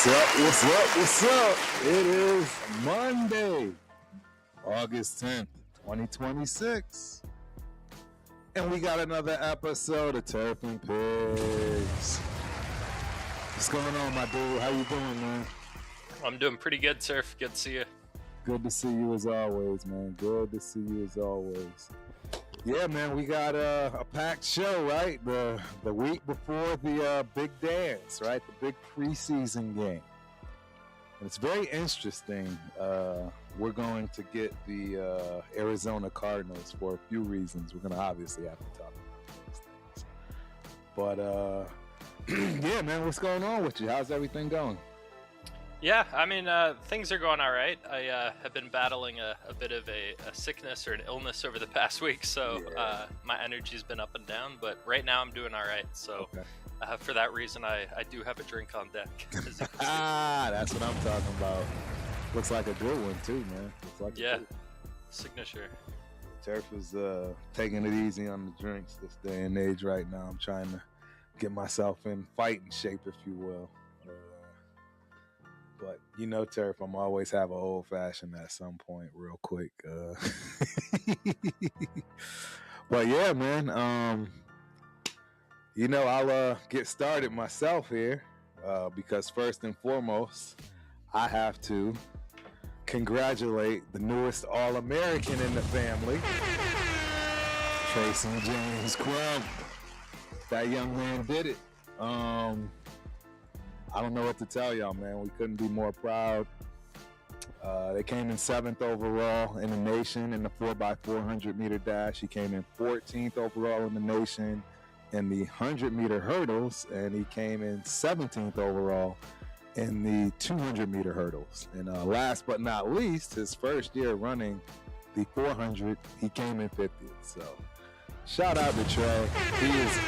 What's up? It is Monday, August 10th, 2026. And we got another episode of Turf and Pigs. What's going on, my dude? How you doing, man? I'm doing pretty good, Surf. Good to see you. Good to see you as always, man. Good to see you as always. Yeah, man, we got a packed show, right? The week before the big dance, right? The big preseason game. And it's very interesting. We're going to get the Arizona Cardinals for a few reasons. We're going to obviously have to talk about those things. But, yeah, man, what's going on with you? How's everything going? Yeah, I mean, things are going all right. I have been battling a bit of a sickness or an illness over the past week, so my energy's been up and down. But right now I'm doing all right. So for that reason, I do have a drink on deck. That's what I'm talking about. Looks like a good one, too, man. Looks like a good signature. Turf is taking it easy on the drinks this day and age right now. I'm trying to get myself in fighting shape, if you will. But you know, Turf, I'm always have an old fashioned at some point, real quick. But yeah, man. You know, I'll get started myself here because first and foremost, I have to congratulate the newest All-American in the family, Treydan Stukes. That young man did it. I don't know what to tell y'all, man. We couldn't be more proud. They came in 7th overall in the nation in the 4x400 meter dash. He came in 14th overall in the nation in the 100-meter hurdles, and he came in 17th overall in the 200-meter hurdles. And last but not least, his first year running the 400, he came in 50th. So shout out to Trey. He is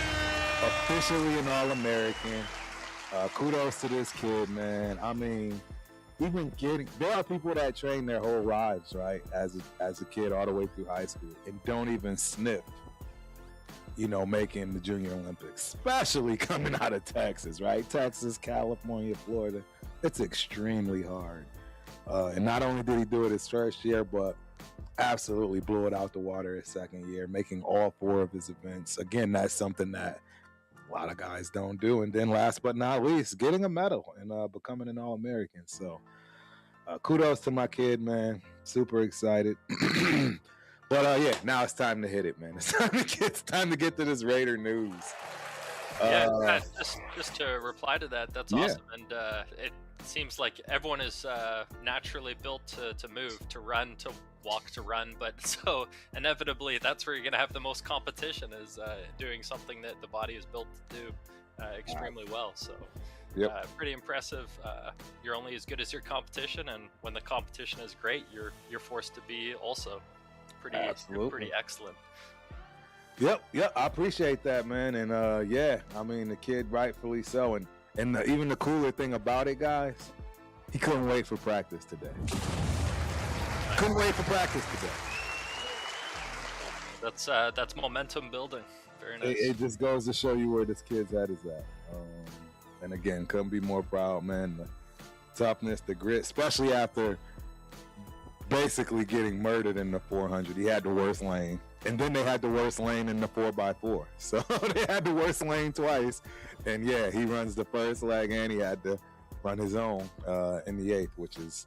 officially an All-American. Kudos to this kid, man. I mean, there are people that train their whole lives, right, as a kid all the way through high school and don't even sniff, you know, making the Junior Olympics, especially coming out of Texas, right? Texas, California, Florida. It's extremely hard. And not only did he do it his first year, but absolutely blew it out the water his second year, making all 4 of his events. Again, that's something that a lot of guys don't do. And then last but not least, getting a medal and becoming an All-American. So kudos to my kid, man. Super excited. But yeah, now it's time to hit it, man. It's time to get to this Raider news. Just to reply to that, that's awesome. And it seems like everyone is naturally built to move, to run, to walk, to run, but so inevitably that's where you're going to have the most competition, is doing something that the body is built to do extremely well. So pretty impressive. You're only as good as your competition, and when the competition is great, you're forced to be also pretty excellent. Yep, I appreciate that, man. And I mean, the kid rightfully so. And even the cooler thing about it, guys, he couldn't wait for practice today. Couldn't wait for practice today. That's momentum building. Very nice. It just goes to show you where this kid's head is at. And again, couldn't be more proud, man. The toughness, the grit, especially after basically getting murdered in the 400. He had the worst lane. And then they had the worst lane in the 4x4. So they had the worst lane twice. And yeah, he runs the first leg and he had to run his own in the 8th, which is,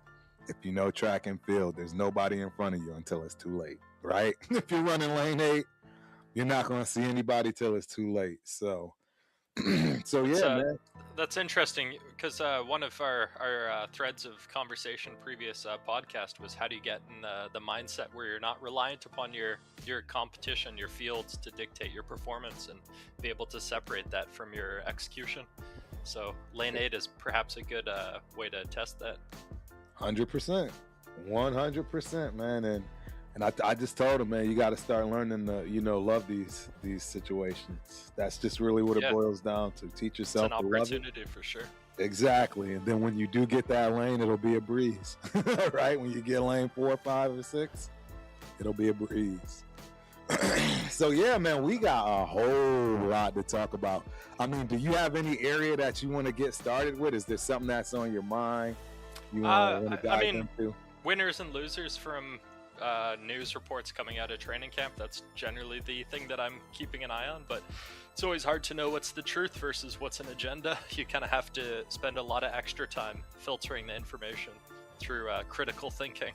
if you know track and field, there's nobody in front of you until it's too late, right? If you're running lane 8, you're not going to see anybody till it's too late. So man. That's interesting, because one of our threads of conversation previous podcast was, how do you get in the mindset where you're not reliant upon your competition, your fields, to dictate your performance, and be able to separate that from your execution. So lane 8 is perhaps a good way to test that. 100%, 100%, man. And I just told him, man, you got to start learning to, love these situations. That's just really what it boils down to. Teach yourself to love it. It's an opportunity for sure. Exactly. And then when you do get that lane, it'll be a breeze, right? When you get lane 4, 5, or 6, it'll be a breeze. So yeah, man, we got a whole lot to talk about. I mean, do you have any area that you want to get started with? Is there something that's on your mind you want to dive into? Winners and losers from news reports coming out of training camp. That's generally the thing that I'm keeping an eye on, but it's always hard to know what's the truth versus what's an agenda. You kind of have to spend a lot of extra time filtering the information through critical thinking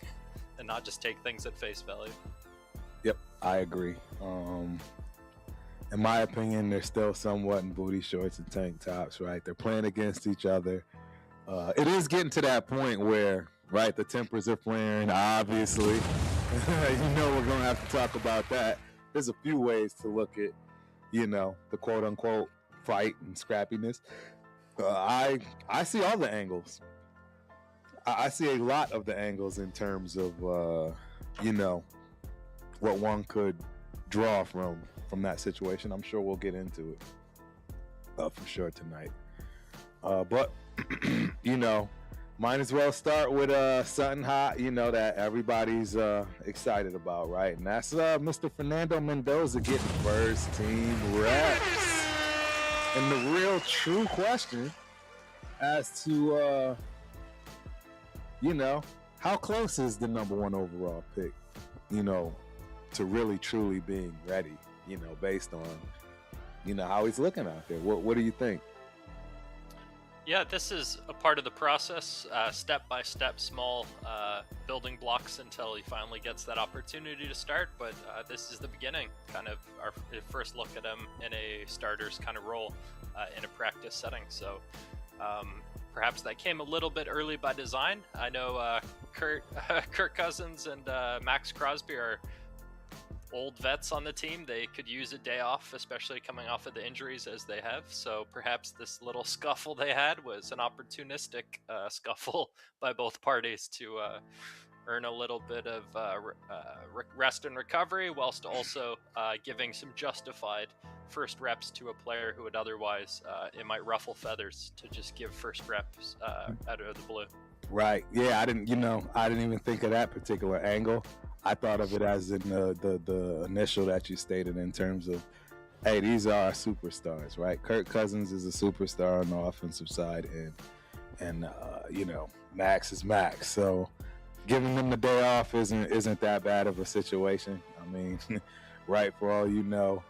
and not just take things at face value. Yep, I agree. In my opinion, they're still somewhat in booty shorts and tank tops, right? They're playing against each other. It is getting to that point where, right, the tempers are flaring, obviously. You know we're going to have to talk about that. There's a few ways to look at, the quote-unquote fight and scrappiness. I see all the angles. I see a lot of the angles in terms of, what one could draw from that situation. I'm sure we'll get into it for sure tonight. But, might as well start with something hot, that everybody's excited about, right? And that's Mr. Fernando Mendoza getting first team reps. And the real true question as to, how close is the number one overall pick, to really truly being ready, based on, how he's looking out there. What do you think? Yeah, this is a part of the process, step by step, small building blocks until he finally gets that opportunity to start. But this is the beginning, kind of our first look at him in a starter's kind of role in a practice setting. So perhaps that came a little bit early by design. I know Kirk Cousins and Max Crosby are old vets on the team. They could use a day off, especially coming off of the injuries as they have. So perhaps this little scuffle they had was an opportunistic scuffle by both parties to earn a little bit of rest and recovery, whilst also giving some justified first reps to a player who would otherwise it might ruffle feathers to just give first reps out of the blue. Right. Yeah, I didn't even think of that particular angle. I thought of it as in the initial that you stated in terms of, hey, these are our superstars, right? Kirk Cousins is a superstar on the offensive side, and Max is Max. So giving them the day off isn't that bad of a situation. I mean, right, for all you know,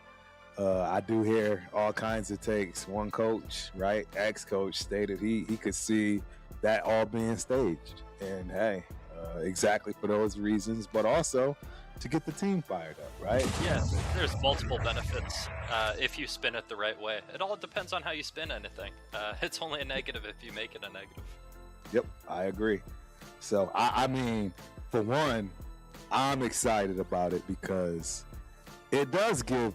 I do hear all kinds of takes. One coach, right, ex-coach, stated he could see that all being staged. And hey, exactly for those reasons, but also to get the team fired up, right? Yeah, there's multiple benefits if you spin it the right way. It all depends on how you spin anything. It's only a negative if you make it a negative. Yep, I agree. So, I mean, for one, I'm excited about it because it does give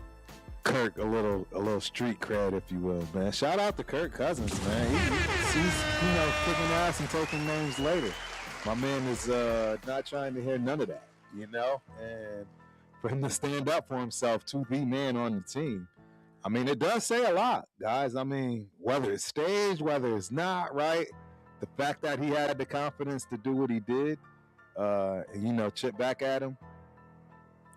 Kirk a little street cred, if you will, man. Shout out to Kirk Cousins, man. He's kicking ass and taking names later. My man is not trying to hear none of that, and for him to stand up for himself to the man on the team, I mean, it does say a lot, guys. I mean, whether it's staged, whether it's not, right? The fact that he had the confidence to do what he did, and, chip back at him,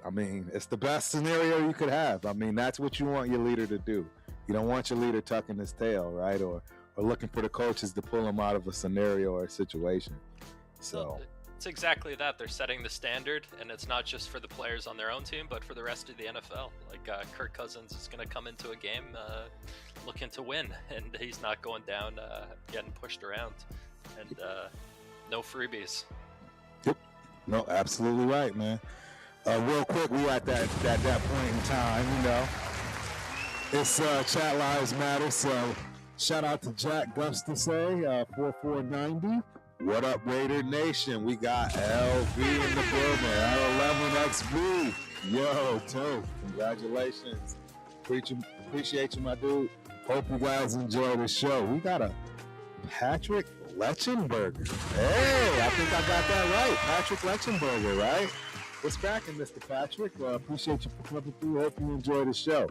I mean, it's the best scenario you could have. I mean, that's what you want your leader to do. You don't want your leader tucking his tail, right? Or looking for the coaches to pull him out of a scenario or a situation. So it's exactly that. They're setting the standard, and it's not just for the players on their own team, but for the rest of the NFL. Like Kirk Cousins is going to come into a game looking to win, and he's not going down getting pushed around, and no freebies. Yep. No, absolutely right, man. Real quick, we at that point in time, it's Chat Lives Matter, so shout out to Jack Gustase, 4490. What up, Raider Nation? We got LV in the building, L11XB. Yo, Toe, congratulations. Appreciate you, my dude. Hope you guys enjoy the show. We got a Patrick Lechenberger. Hey, I think I got that right. Patrick Lechenberger, right? What's cracking, Mr. Patrick? Appreciate you for coming through. Hope you enjoy the show.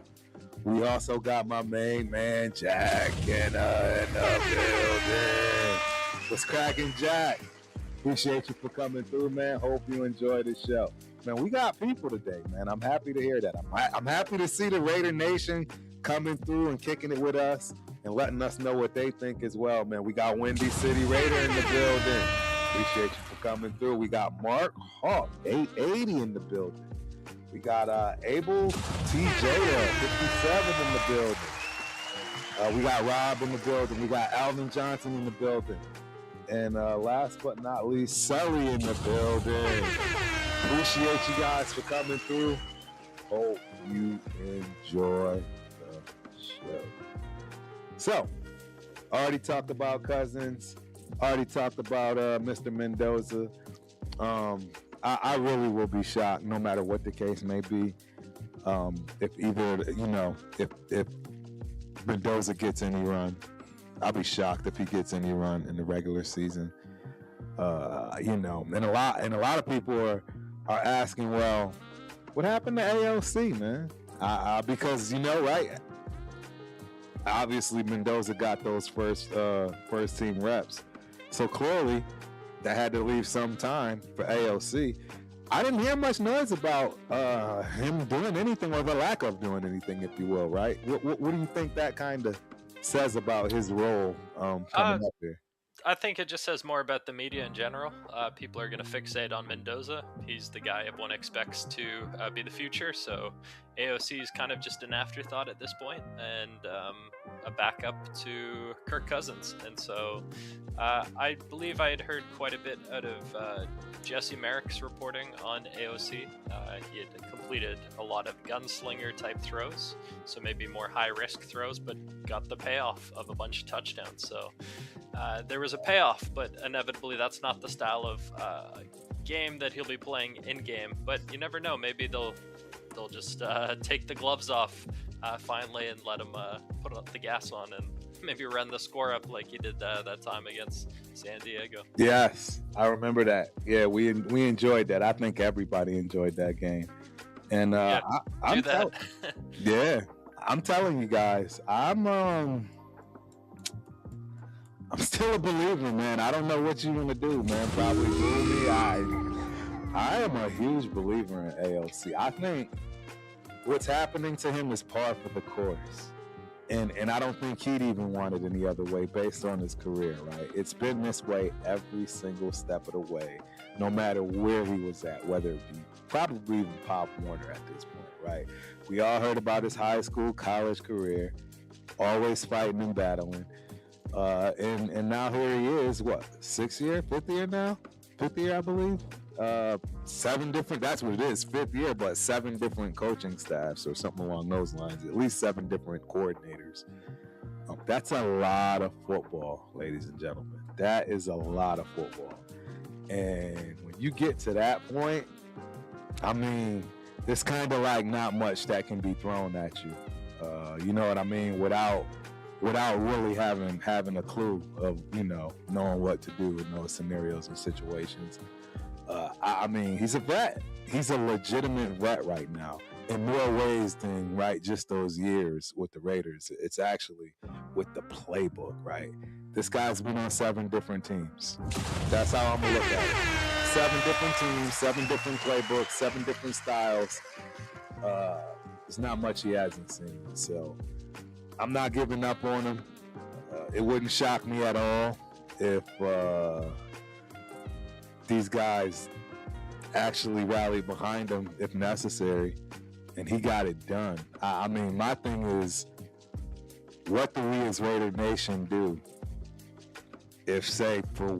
We also got my main man, Jack, in the building. What's cracking, Jack? Appreciate you for coming through, man. Hope you enjoy the show. man. We got people today, man. I'm happy to hear that. I'm happy to see the Raider Nation coming through and kicking it with us and letting us know what they think as well, man. We got Windy City Raider in the building. Appreciate you for coming through. We got Mark Hawk, 880 in the building. We got Abel TJ, 57 in the building. We got Rob in the building. We got Alvin Johnson in the building. And last but not least, Sully in the building. Appreciate you guys for coming through. Hope you enjoy the show. So, already talked about Cousins. Already talked about Mr. Mendoza. I really will be shocked, no matter what the case may be, if either, if Mendoza gets any run. I'll be shocked if he gets any run in the regular season. And a lot of people are asking, well, what happened to AOC, man? Because right? Obviously, Mendoza got those first team reps, so clearly that had to leave some time for AOC. I didn't hear much noise about him doing anything, or the lack of doing anything, if you will. Right? What do you think that kind of says about his role coming up here? I think it just says more about the media in general. People are going to fixate on Mendoza. He's the guy everyone expects to be the future. So AOC is kind of just an afterthought at this point, and a backup to Kirk Cousins. And so I believe I had heard quite a bit out of Jesse Merrick's reporting on AOC. He had completed a lot of gunslinger type throws, so maybe more high risk throws, but got the payoff of a bunch of touchdowns. So there was a payoff, but inevitably that's not the style of game that he'll be playing in game. But you never know. Maybe they'll just take the gloves off finally and let him put up the gas on and maybe run the score up like he did that time against San Diego. Yes, I remember that. Yeah, we enjoyed that. I think everybody enjoyed that game. And I'm telling you guys, I'm still a believer, man. I don't know what you're gonna do, man. Probably boo me. I am a huge believer in AOC. I think what's happening to him is par for the course. And I don't think he'd even want it any other way based on his career, right? It's been this way every single step of the way, no matter where he was at, whether it be probably even Pop Warner at this point, right? We all heard about his high school, college career, always fighting and battling. And now here he is, fifth year, I believe. 7 different, that's what it is, 5th year, but 7 different coaching staffs or something along those lines, at least 7 different coordinators. That's a lot of football, ladies and gentlemen. That is a lot of football. And when you get to that point, I mean, there's kind of like not much that can be thrown at you. You know what I mean? Without really having a clue of, knowing what to do in those scenarios and situations. I mean, he's a vet. He's a legitimate vet right now in more ways than, right, just those years with the Raiders. It's actually with the playbook, right? This guy's been on 7 different teams. That's how I'm going to look at it. 7 different teams, 7 different playbooks, 7 different styles. There's not much he hasn't seen. So I'm not giving up on him. It wouldn't shock me at all if these guys actually rallied behind him if necessary, and he got it done. I mean, my thing is, what do we as Raider Nation do if, say, for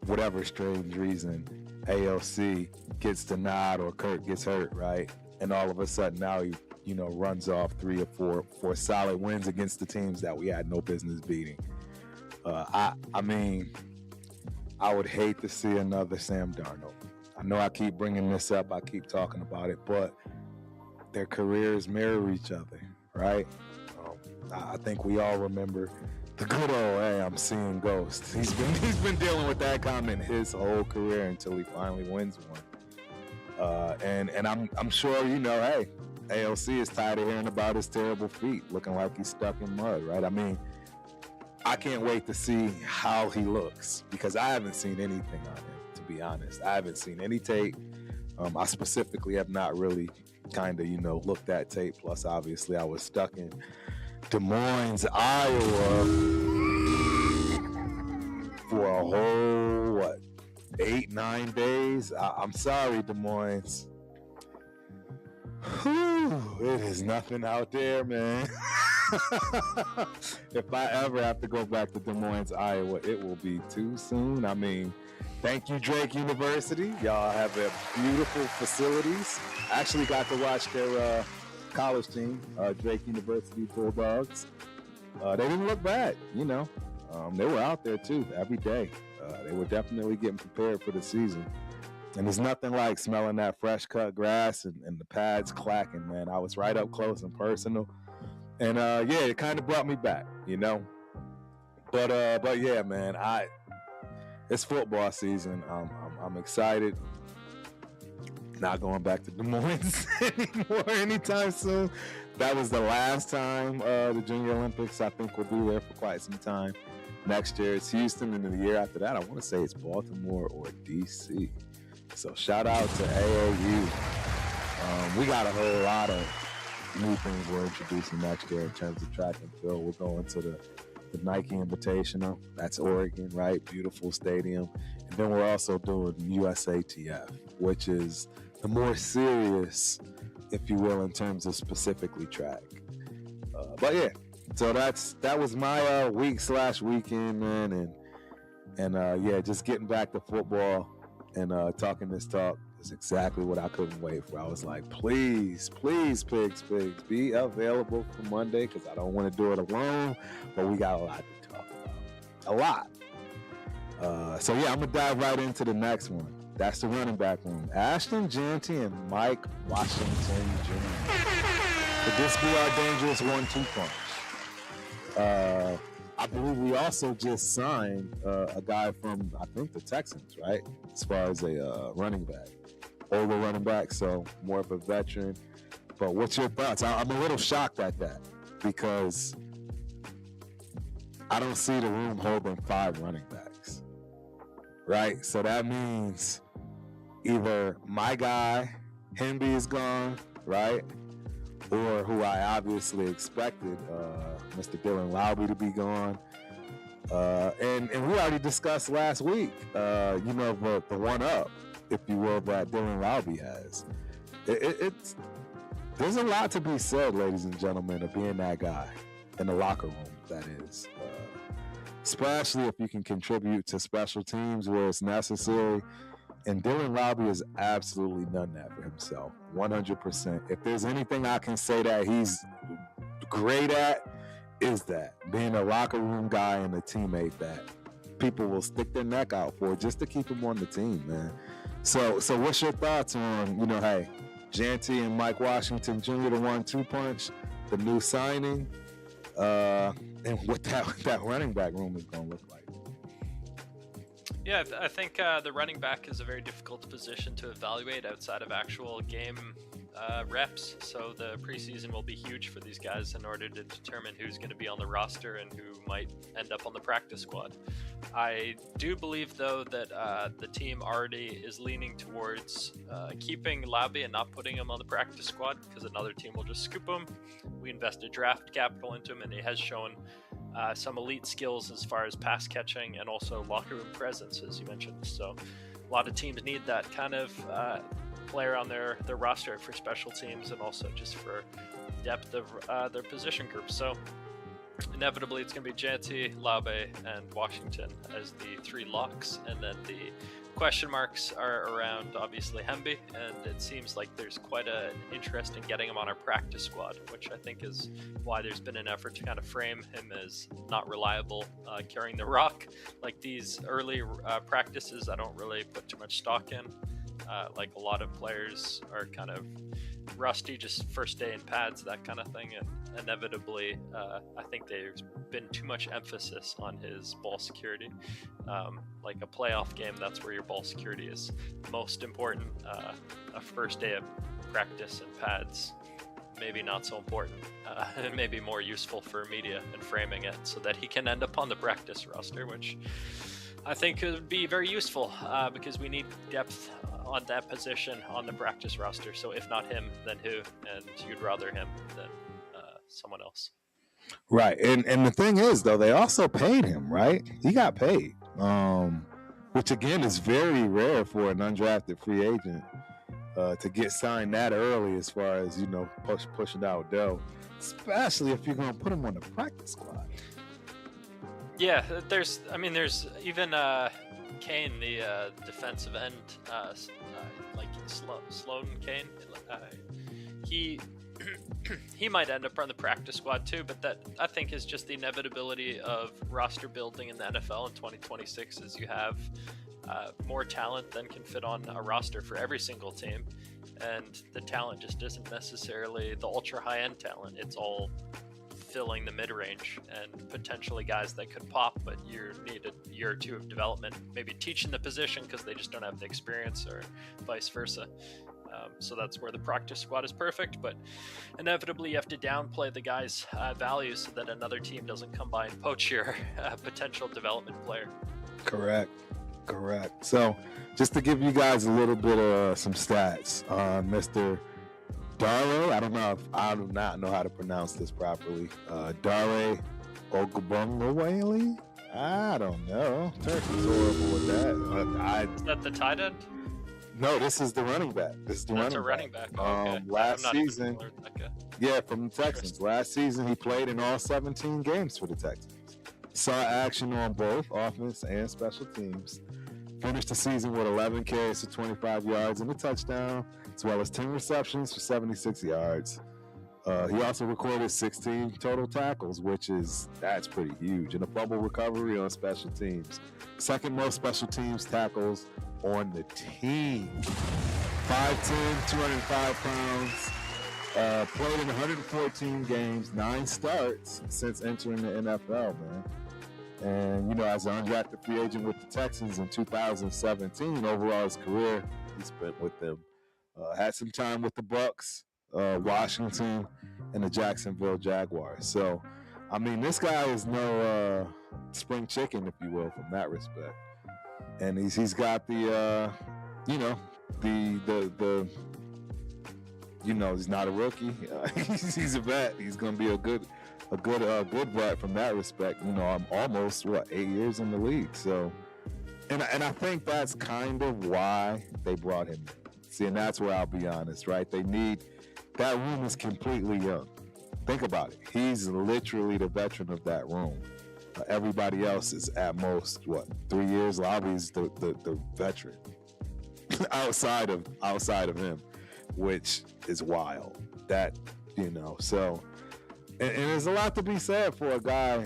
whatever strange reason, AOC gets the nod or Kirk gets hurt, right? And all of a sudden now he, runs off 3 or 4 solid wins against the teams that we had no business beating. I mean, I would hate to see another Sam Darnold. I know I keep bringing this up, I keep talking about it, but their careers mirror each other, right? I think we all remember the good old, hey, I'm seeing ghosts. He's been dealing with that comment his whole career until he finally wins one. And I'm sure, hey, AOC is tired of hearing about his terrible feet, looking like he's stuck in mud, right? I mean, I can't wait to see how he looks because I haven't seen anything on him, to be honest. I haven't seen any tape. I specifically have not really kind of, looked at tape. Plus, obviously, I was stuck in Des Moines, Iowa for a whole, 8-9 days. I'm sorry, Des Moines. Whew, it is nothing out there, man. If I ever have to go back to Des Moines, Iowa, it will be too soon. I mean, thank you, Drake University. Y'all have beautiful facilities. I actually got to watch their college team, Drake University Bulldogs. They didn't look bad, They were out there, too, every day. They were definitely getting prepared for the season. And there's nothing like smelling that fresh-cut grass and the pads clacking, man. I was right up close and personal. And, it kind of brought me back, But yeah, man, it's football season. I'm excited. Not going back to Des Moines anymore anytime soon. That was the last time the Junior Olympics, I think, will be there for quite some time. Next year it's Houston, and then the year after that, I want to say it's Baltimore or D.C. So shout out to AAU. We got a whole lot of new things we're introducing next year in terms of track and field. We're going to the Nike Invitational. That's Oregon, right? Beautiful stadium. And then we're also doing USATF, which is the more serious, if you will, in terms of specifically track. But yeah, so that was my week/weekend, man, and just getting back to football and talking this talk is exactly what I couldn't wait for. I was like, please, Pigs, be available for Monday, because I don't want to do it alone, but we got a lot to talk about. A lot. So yeah, I'm gonna dive right into the next one. That's the running back room. Ashton, Jeanty, and Mike Washington Jr. Could this be our dangerous 1-2 punch? I believe we also just signed a guy from, I think, the Texans, right? As far as a running back. Older running back, so more of a veteran. But what's your thoughts? I'm a little shocked at that, because I don't see the room holding 5 running backs, right? So that means either my guy, Hemby, is gone, right? Or who I obviously expected, Mr. Dylan Lowby, to be gone. And we already discussed last week, the one-up, if you will, that Dylan Lowby has. There's a lot to be said, ladies and gentlemen, of being that guy in the locker room, that is. Especially if you can contribute to special teams where it's necessary. And Dylan Lowby has absolutely done that for himself, 100%. If there's anything I can say that he's great at, is that being a locker room guy and a teammate that people will stick their neck out for just to keep him on the team, man. So what's your thoughts on, hey, Jeanty and Mike Washington Jr., the 1-2 punch, the new signing, and what that running back room is going to look like? Yeah, I think the running back is a very difficult position to evaluate outside of actual game reps. So the preseason will be huge for these guys in order to determine who's going to be on the roster and who might end up on the practice squad. I do believe, though, that the team already is leaning towards keeping Lowby and not putting him on the practice squad, because another team will just scoop him. We invested draft capital into him, and he has shown some elite skills as far as pass catching and also locker room presence, as you mentioned. So a lot of teams need that kind of player on their roster for special teams and also just for depth of their position group. So inevitably it's going to be Jeanty, Lowby, and Washington as the 3 locks, and then the question marks are around, obviously, Hemby, and it seems like there's quite an interest in getting him on our practice squad, which I think is why there's been an effort to kind of frame him as not reliable carrying the rock. Like these early practices, I don't really put too much stock in. Like a lot of players are kind of rusty, just first day in pads, that kind of thing, and inevitably I think there's been too much emphasis on his ball security. Like a playoff game, that's where your ball security is most important. A first day of practice and pads, maybe not so important, and maybe more useful for media and framing it so that he can end up on the practice roster, which I think it would be very useful because we need depth on that position on the practice roster. So if not him, then who? And you'd rather him than someone else. Right. And the thing is, though, they also paid him, right? He got paid, which, again, is very rare for an undrafted free agent to get signed that early as far as, pushing out dough, especially if you're going to put him on the practice squad. Yeah, there's even Kane, the defensive end, like Sloan Kane, he might end up on the practice squad too, but that I think is just the inevitability of roster building in the NFL in 2026, is you have more talent than can fit on a roster for every single team, and the talent just isn't necessarily the ultra high-end talent. It's all filling the mid-range and potentially guys that could pop, but you need a year or two of development, maybe teaching the position because they just don't have the experience, or vice versa. So that's where the practice squad is perfect, but inevitably you have to downplay the guy's value so that another team doesn't come by and poach your potential development player. Correct. So just to give you guys a little bit of some stats, Mr. Dare, I do not know how to pronounce this properly. Dare Ogbongbowale? I don't know. Turk is horrible with that. Is that the tight end? No, this is the running back. That's a running back. Okay. Last season, from the Texans. Last season, he played in all 17 games for the Texans. Saw action on both offense and special teams. Finished the season with 11 carries for 25 yards and a touchdown, as well as 10 receptions for 76 yards. He also recorded 16 total tackles, that's pretty huge, and a fumble recovery on special teams. Second most special teams tackles on the team. 5'10", 205 pounds. Played in 114 games, 9 starts since entering the NFL, man. And, as an undrafted free agent with the Texans in 2017, overall his career, he spent with them. Had some time with the Bucks, Washington, and the Jacksonville Jaguars. So, this guy is no spring chicken, if you will, from that respect. And he's got the he's not a rookie. He's a vet. He's going to be a good vet from that respect. I'm almost 8 years in the league. So, and I think that's kind of why they brought him in. See, and that's where I'll be honest, right? That room is completely young. Think about it. He's literally the veteran of that room. Everybody else is at most 3 years. Lobby's the veteran outside of him, which is wild. So, and there's a lot to be said for a guy,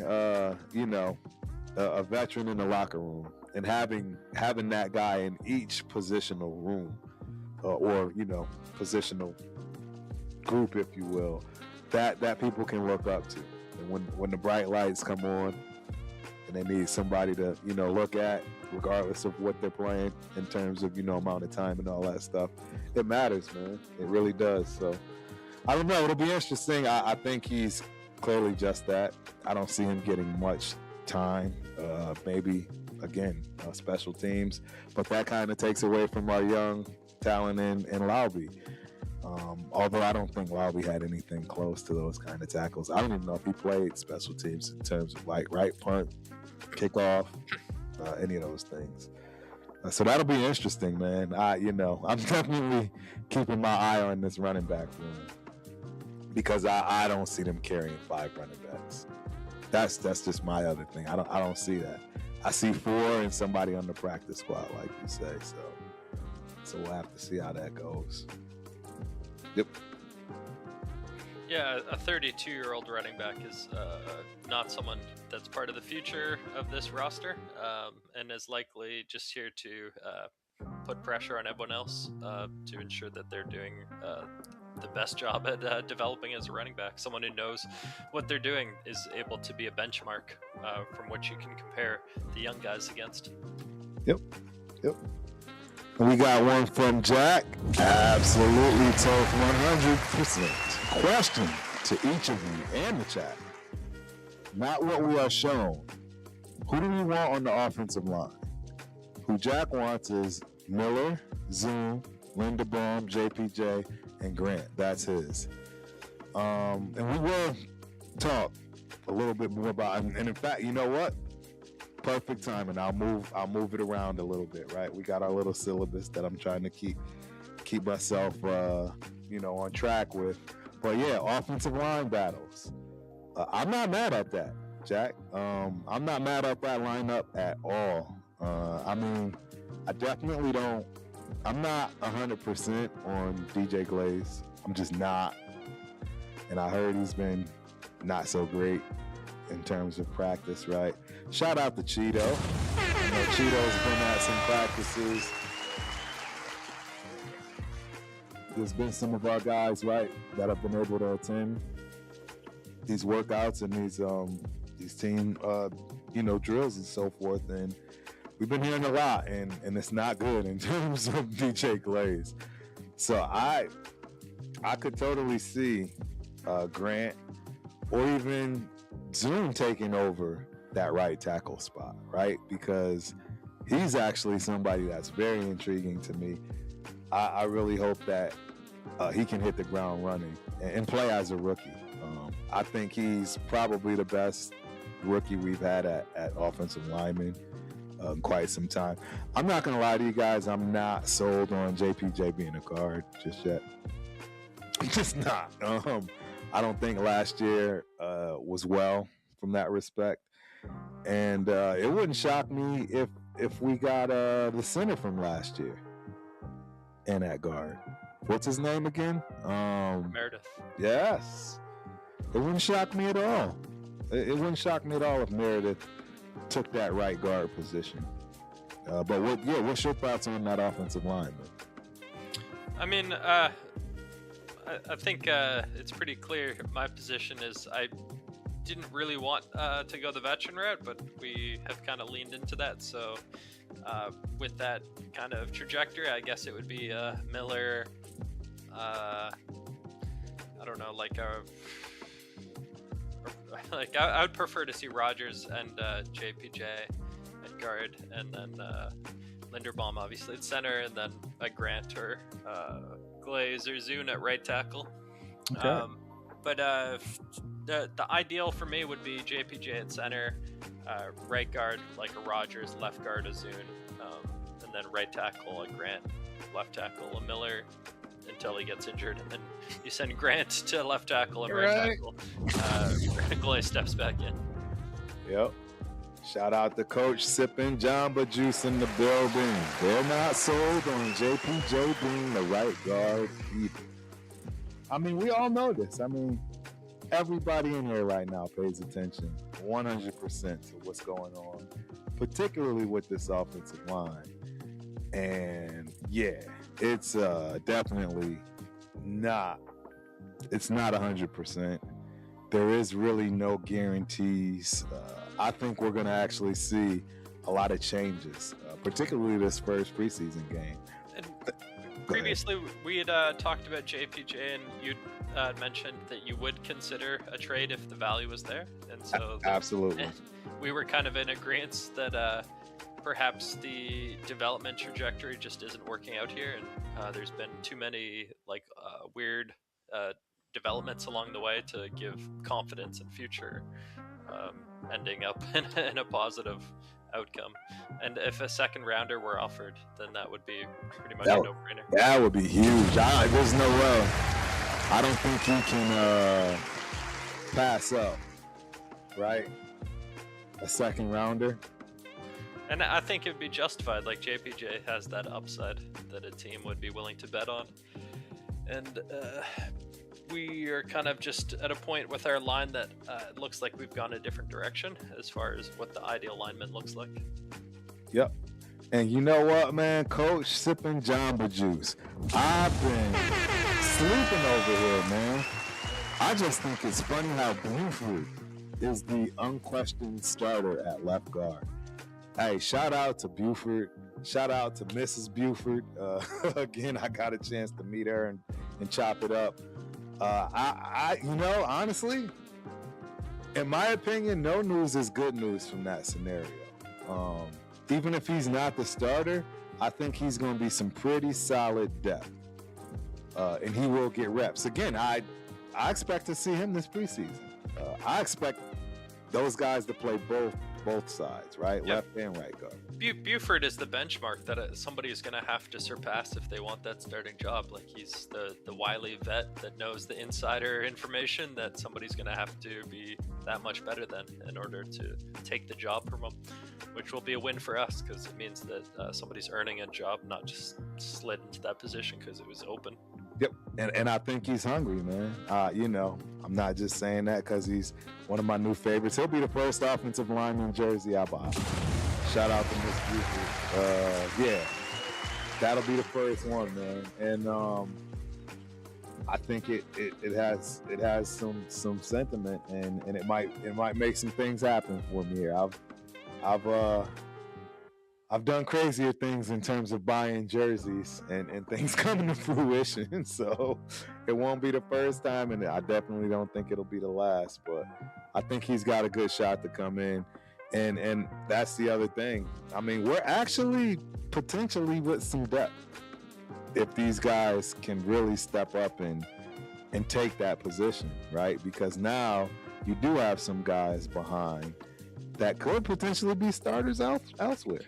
a veteran in the locker room, and having that guy in each positional room, or positional group, if you will, that people can look up to. And when the bright lights come on, and they need somebody to, look at, regardless of what they're playing in terms of, amount of time and all that stuff, it matters, man. It really does. So, I don't know. It'll be interesting. I think he's clearly just that. I don't see him getting much time. Maybe, again, special teams. But that kind of takes away from our young talent in Laube. Although I don't think Laube had anything close to those kind of tackles. I don't even know if he played special teams in terms of right punt, kickoff, any of those things. So that'll be interesting, man. I'm definitely keeping my eye on this running back room because I don't see them carrying 5 running backs. That's just my other thing. I don't see that. I see 4 and somebody on the practice squad, like you say. So we'll have to see how that goes. Yep. Yeah, a 32-year-old running back is not someone that's part of the future of this roster, and is likely just here to put pressure on everyone else to ensure that they're doing the best job at developing as a running back. Someone who knows what they're doing is able to be a benchmark from which you can compare the young guys against. Yep. We got one from Jack. Absolutely tough 100%. Question to each of you and the chat. Not what we are shown. Who do we want on the offensive line? Who Jack wants is Miller, Zoom, Linderbaum, JPJ, and Grant. That's his. And we will talk a little bit more about it. And in fact, you know what? Perfect timing. I'll move it around a little bit, right? We got our little syllabus that I'm trying to keep myself on track with. But yeah, offensive line battles. I'm not mad at that, Jack. I'm not mad at that lineup at all. I mean, I definitely don't. I'm not 100% on DJ Glaze. I'm just not. And I heard he's been not so great in terms of practice, right? Shout out to Cheeto. Cheeto's been at some practices. There's been some of our guys, right, that have been able to attend these workouts and these team, drills and so forth. And we've been hearing a lot, and it's not good in terms of DJ Glaze. So I could totally see Grant or even Zoom taking over that right tackle spot, right? Because he's actually somebody that's very intriguing to me. I really hope that he can hit the ground running and play as a rookie. I think he's probably the best rookie we've had at offensive lineman quite some time. I'm not going to lie to you guys. I'm not sold on JPJ being a guard just yet. I'm just not. I don't think last year was well from that respect. And it wouldn't shock me if we got the center from last year and at guard. What's his name again? Meredith. Yes. It wouldn't shock me at all. It wouldn't shock me at all if Meredith took that right guard position. But what's your thoughts on that offensive line? I mean, I think it's pretty clear. My position is I didn't really want to go the veteran route, but we have kind of leaned into that. So with that kind of trajectory, I guess it would be Miller. I don't know, I would prefer to see Rogers and JPJ at guard, and then Linderbaum obviously at center, and then a Grant or Glaze or Zune at right tackle. Okay. But the ideal for me would be JPJ at center, right guard like a Rogers, left guard a Zune, and then right tackle a Grant, left tackle a Miller until he gets injured, and then you send Grant to left tackle and right tackle. Glaze steps back in. Yep. Shout out to Coach sipping Jamba Juice in the building. They're not sold on JPJ being the right guard either. I mean, we all know this. I mean, everybody in here right now pays attention 100% to what's going on, particularly with this offensive line. And yeah, it's definitely not. It's not 100%. There is really no guarantees. I think we're going to actually see a lot of changes, particularly this first preseason game. And previously, we had talked about JPJ, and you mentioned that you would consider a trade if the value was there. And so, absolutely, we were kind of in agreement that perhaps the development trajectory just isn't working out here, and there's been too many weird developments along the way to give confidence in future ending up in a positive outcome. And if a second rounder were offered, then that would be pretty much a no-brainer. That would be huge. There's no way. I don't think he can pass up, right? A second rounder. And I think it would be justified. Like, JPJ has that upside that a team would be willing to bet on. And we are kind of just at a point with our line that it looks like we've gone a different direction as far as what the ideal lineman looks like. Yep. And you know what, man? Coach sipping Jamba Juice. I've been sleeping over here, man. I just think it's funny how Buford is the unquestioned starter at left guard. Hey, shout out to Buford. Shout out to Mrs. Buford. Again, I got a chance to meet her and chop it up. Honestly, in my opinion, no news is good news from that scenario. even if he's not the starter, I think he's going to be some pretty solid depth. And he will get reps. Again, I expect to see him this preseason. I expect those guys to play both sides, right? Yep. Left and right guard. Buford is the benchmark that somebody is going to have to surpass if they want that starting job. Like, he's the wily vet that knows the insider information that somebody's going to have to be that much better than in order to take the job from him, which will be a win for us because it means that somebody's earning a job, not just slid into that position because it was open. Yep, and I think he's hungry, man. I'm not just saying that because he's one of my new favorites. He'll be the first offensive lineman jersey I buy. Shout out to Miss Buford. Yeah, that'll be the first one, man. And I think it has some sentiment, and it might make some things happen for me here. I've done crazier things in terms of buying jerseys and things coming to fruition. So it won't be the first time, and I definitely don't think it'll be the last. But I think he's got a good shot to come in. And that's the other thing. I mean, we're actually potentially with some depth if these guys can really step up and take that position, right? Because now you do have some guys behind that could potentially be starters elsewhere.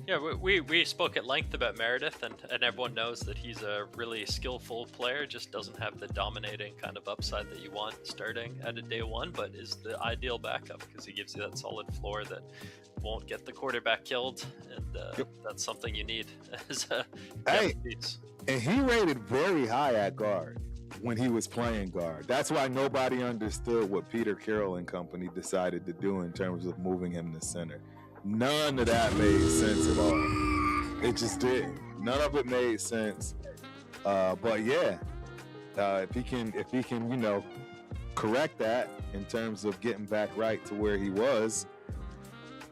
Yeah, we spoke at length about Meredith, and everyone knows that he's a really skillful player, just doesn't have the dominating kind of upside that you want starting at a day one, but is the ideal backup because he gives you that solid floor that won't get the quarterback killed, and that's something you need as a piece. And he rated very high at guard when he was playing guard. That's why nobody understood what Peter Carroll and company decided to do in terms of moving him to center. None of that made sense at all. It just didn't. None of it made sense. But yeah, if he can, correct that in terms of getting back right to where he was,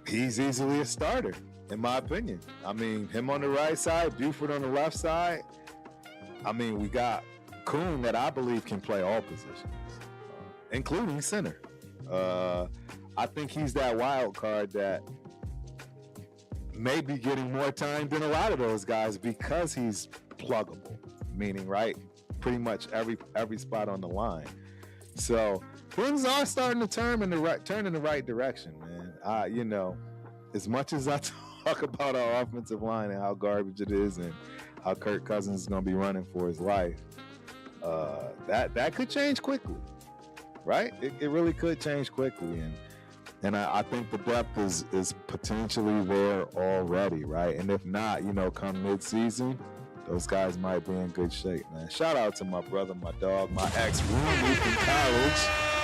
he's easily a starter, in my opinion. I mean, him on the right side, Buford on the left side. I mean, we got Kuhn that I believe can play all positions, including center. I think he's that wild card that may be getting more time than a lot of those guys because he's pluggable, meaning, right, pretty much every spot on the line. So things are starting to turn in the right direction, man. As much as I talk about our offensive line and how garbage it is and how Kirk Cousins is going to be running for his life, that could change quickly, right? It really could change quickly, and I think the depth is potentially there already, right? And if not, come mid-season, those guys might be in good shape, man. Shout out to my brother, my dog, my ex-roommate from college,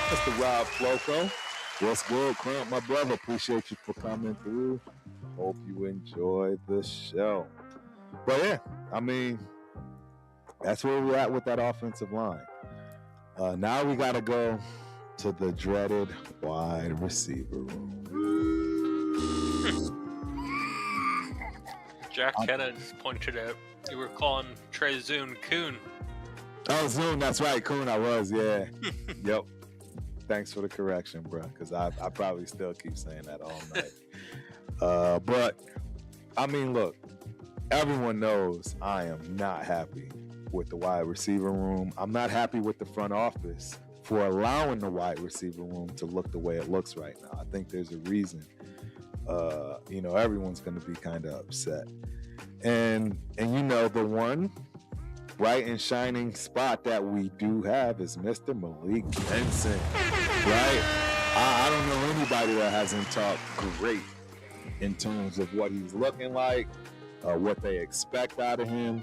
Mr. Rob Floco. What's good, Crump, my brother? Appreciate you for coming through. Hope you enjoy the show. But yeah, I mean, that's where we're at with that offensive line. Now we got to go to the dreaded wide receiver room. Jack Kenna just pointed out you were calling Treydan Kuhn. Oh, Zune, that's right, Kuhn. I was, yeah. Yep. Thanks for the correction, bro, because I probably still keep saying that all night. But I mean, look, everyone knows I am not happy with the wide receiver room. I'm not happy with the front office for allowing the wide receiver room to look the way it looks right now. I think there's a reason. Everyone's going to be kind of upset. And the one bright and shining spot that we do have is Mr. Malik Benson, right? I don't know anybody that hasn't talked great in terms of what he's looking like, what they expect out of him,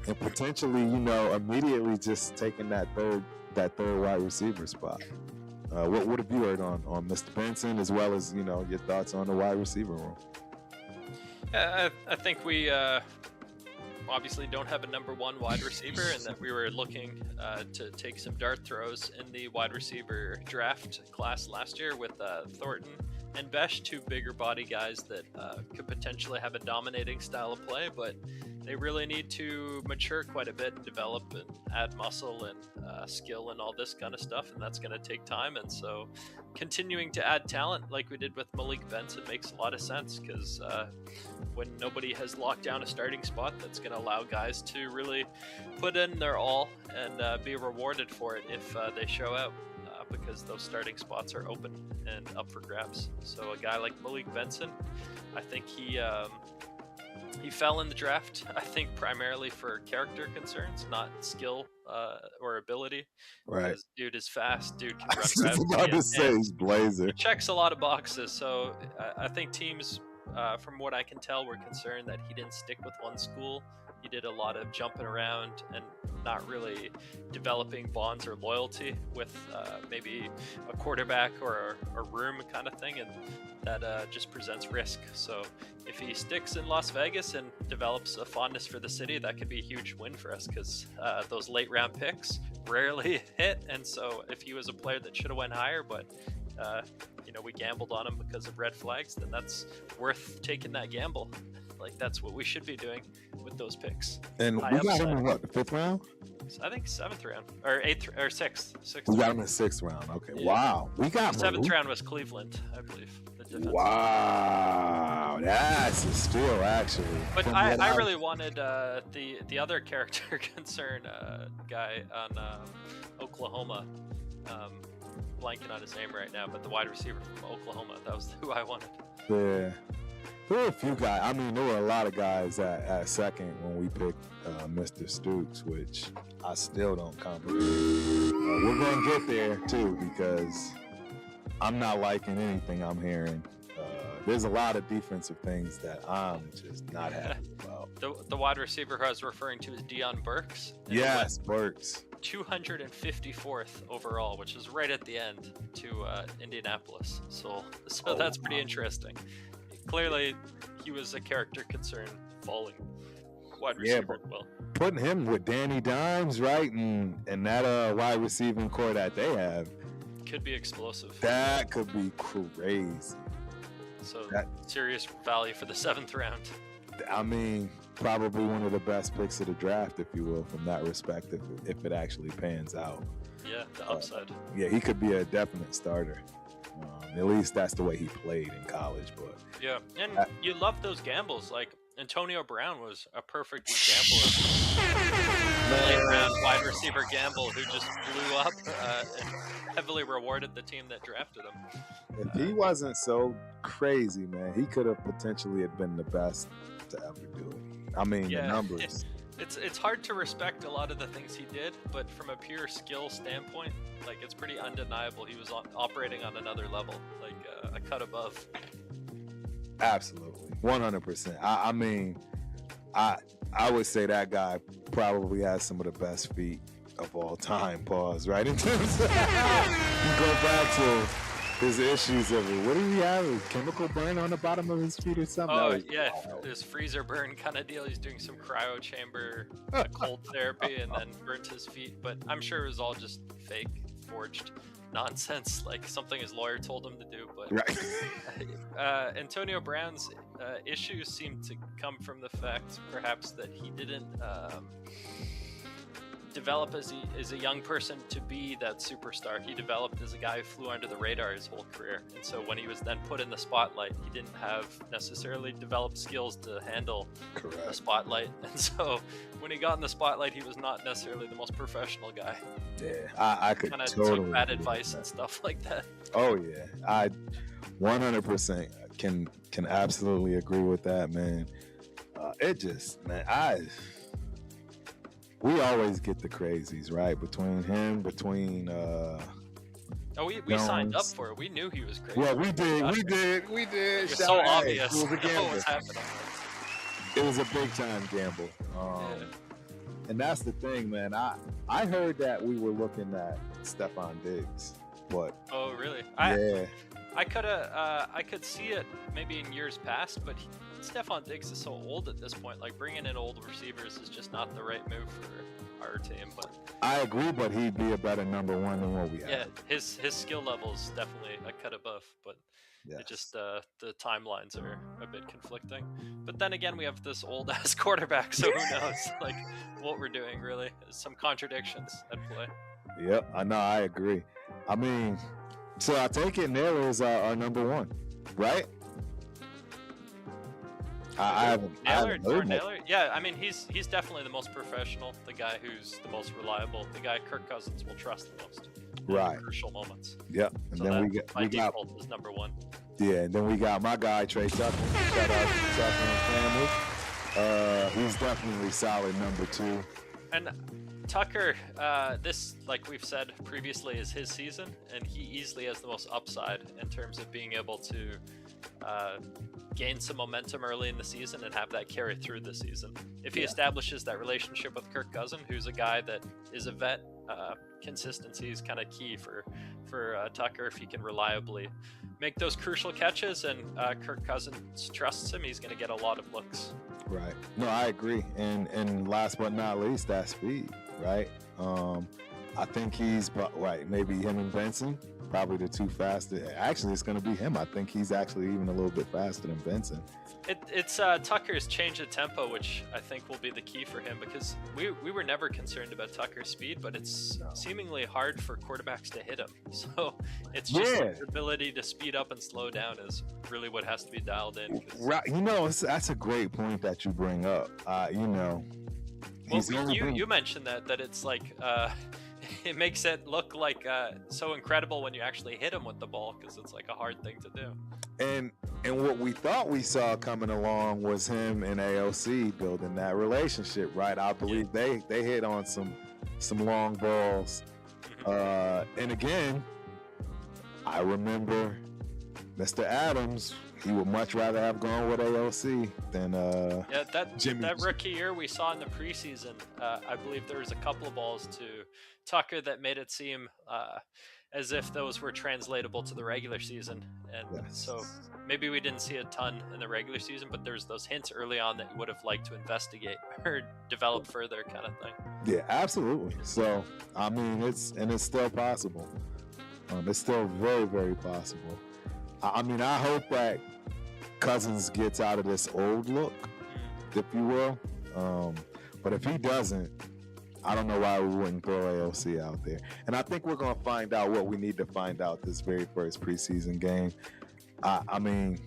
and potentially, immediately just taking that third wide receiver spot. What have you heard on Mr. Benson, as well as your thoughts on the wide receiver room? I think we obviously don't have a number one wide receiver, and that we were looking to take some dart throws in the wide receiver draft class last year with Thornton and Besh, two bigger body guys that could potentially have a dominating style of play, but they really need to mature quite a bit and develop and add muscle and skill and all this kind of stuff, and that's going to take time. And so continuing to add talent like we did with Malik Benson makes a lot of sense, because when nobody has locked down a starting spot, that's going to allow guys to really put in their all and be rewarded for it if they show out, because those starting spots are open and up for grabs. So a guy like Malik Benson, I think he fell in the draft, I think, primarily for character concerns, not skill or ability. Right. Because dude is fast, dude can run. I was just about to say he's blazer. He checks a lot of boxes, so I think teams, from what I can tell, were concerned that he didn't stick with one school. He did a lot of jumping around and not really developing bonds or loyalty with maybe a quarterback or a room kind of thing, and that just presents risk. So if he sticks in Las Vegas and develops a fondness for the city, that could be a huge win for us, because those late round picks rarely hit. And so if he was a player that should have went higher, but we gambled on him because of red flags, then that's worth taking that gamble. Like, that's what we should be doing with those picks. And we got him in what, the 5th round? I think 7th round or 8th or 6th. We got him in 6th round. Okay, yeah. Wow, we got 7th round was Cleveland, I believe. Wow, that's a steal, actually. But I really wanted the other character concern guy on Oklahoma. Blanking on his name right now, but the wide receiver from Oklahoma. That was who I wanted. Yeah. There were a few guys. I mean, there were a lot of guys at second when we picked Mr. Stukes, which I still don't comprehend. We're going to get there, too, because I'm not liking anything I'm hearing. There's a lot of defensive things that I'm just not happy about. The wide receiver who I was referring to is Deion Burks. Yes, Burks. 254th overall, which is right at the end, to Indianapolis. So that's pretty interesting. Clearly, he was a character concern falling wide receiver. Well, putting him with Danny Dimes, right, and that wide receiving core that they have could be explosive. That could be crazy. So serious value for the 7th round. I mean, probably one of the best picks of the draft, if you will, from that respect, if it actually pans out. Yeah, the upside. Yeah, he could be a definite starter. At least that's the way he played in college. But yeah, and you love those gambles. Like Antonio Brown was a perfect example of a late round wide receiver gamble who just blew up and heavily rewarded the team that drafted him. If he wasn't so crazy, man, he could have potentially have been the best to ever do it. I mean, the numbers. It's hard to respect a lot of the things he did, but from a pure skill standpoint, like, it's pretty undeniable he was operating on another level, like a cut above. Absolutely, 100%. I mean, I would say that guy probably has some of the best feet of all time. Pause. Right, in terms of you go back to his issues of it. What did he have? A chemical burn on the bottom of his feet or something? Oh, yeah. This freezer burn kind of deal. He's doing some cryo chamber cold therapy and then burnt his feet. But I'm sure it was all just fake, forged nonsense, like something his lawyer told him to do. But right. Antonio Brown's issues seem to come from the fact, perhaps, that he didn't develop as a young person to be that superstar. He developed as a guy who flew under the radar his whole career. And so when he was then put in the spotlight, he didn't have necessarily developed skills to handle the spotlight. And so when he got in the spotlight, he was not necessarily the most professional guy. Yeah, I could totally took bad advice and stuff like that. Oh yeah, I 100% can absolutely agree with that, man. It just, man, we always get the crazies, right? Between we signed up for it. We knew he was crazy. Well, we did. It was so obvious. It was a gamble. What was happening. It was a big time gamble. And that's the thing, man. I heard that we were looking at Stephon Diggs, but oh really? Yeah. I could see it maybe in years past, but Stephon Diggs is so old at this point. Like, bringing in old receivers is just not the right move for our team. But I agree, but he'd be a better number one than what we have. Yeah, his skill level is definitely a cut above. But Yes. It just the timelines are a bit conflicting. But then again, we have this old ass quarterback, so who knows? Like what we're doing really. There's some contradictions at play. Yep, I know. I agree. I mean, so I take it Naylor is our number one, right? I haven't heard Naylor? Yeah, I mean he's definitely the most professional, the guy who's the most reliable, the guy Kirk Cousins will trust the most. Right. In crucial moments. Yep. And so then we got is number one. Yeah, and then we got my guy Trey Tucker. Shout out to Tucker and family. He's definitely solid number two. And Tucker, this, like we've said previously, is his season, and he easily has the most upside in terms of being able to gain some momentum early in the season and have that carry through the season. If he establishes that relationship with Kirk Cousins, who's a guy that is a vet, consistency is kind of key for Tucker. If he can reliably make those crucial catches and Kirk Cousins trusts him, he's going to get a lot of looks. Right. No, I agree. And last but not least, that speed, right? I think he's right. Maybe him and Benson, probably the two fastest. Actually, it's going to be him. I think he's actually even a little bit faster than Benson. It's Tucker's change of tempo, which I think will be the key for him, because we were never concerned about Tucker's speed, but it's seemingly hard for quarterbacks to hit him. So it's just his ability to speed up and slow down is really what has to be dialed in. Right. You know, that's a great point that you bring up. You know, you mentioned that it's like it makes it look like so incredible when you actually hit him with the ball, because it's like a hard thing to do. And what we thought we saw coming along was him and AOC building that relationship, right? I believe they hit on some long balls. And again, I remember Mr. Adams, he would much rather have gone with AOC than that rookie year we saw in the preseason. I believe there was a couple of balls to Tucker that made it seem as if those were translatable to the regular season. And so maybe we didn't see a ton in the regular season, but there's those hints early on that you would have liked to investigate or develop further, kind of thing. Yeah, absolutely. So, I mean, it's still possible. It's still very, very possible. I mean, I hope that Cousins gets out of this old look, if you will. But if he doesn't, I don't know why we wouldn't throw AOC out there. And I think we're going to find out what we need to find out this very first preseason game. I mean,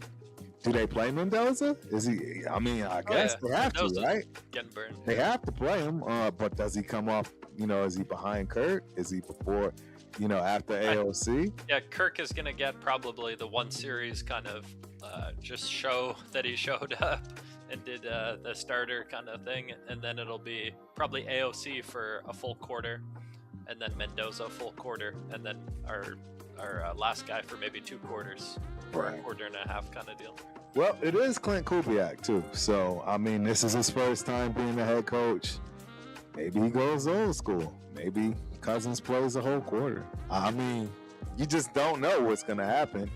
do they play Mendoza? Is he? I mean, I guess they have Mendoza's to, right? Getting burned. They have to play him. But does he come off? You know, is he behind Kirk? Is he before? You know, after AOC? Kirk is going to get probably the one series kind of just show that he showed up and did the starter kind of thing, and then it'll be probably AOC for a full quarter, and then Mendoza full quarter, and then our last guy for maybe 2 quarters, or a quarter and a half kind of deal. Well, it is Clint Kubiak too, so I mean, this is his first time being the head coach. Maybe he goes old school. Maybe Cousins plays a whole quarter. I mean, you just don't know what's going to happen.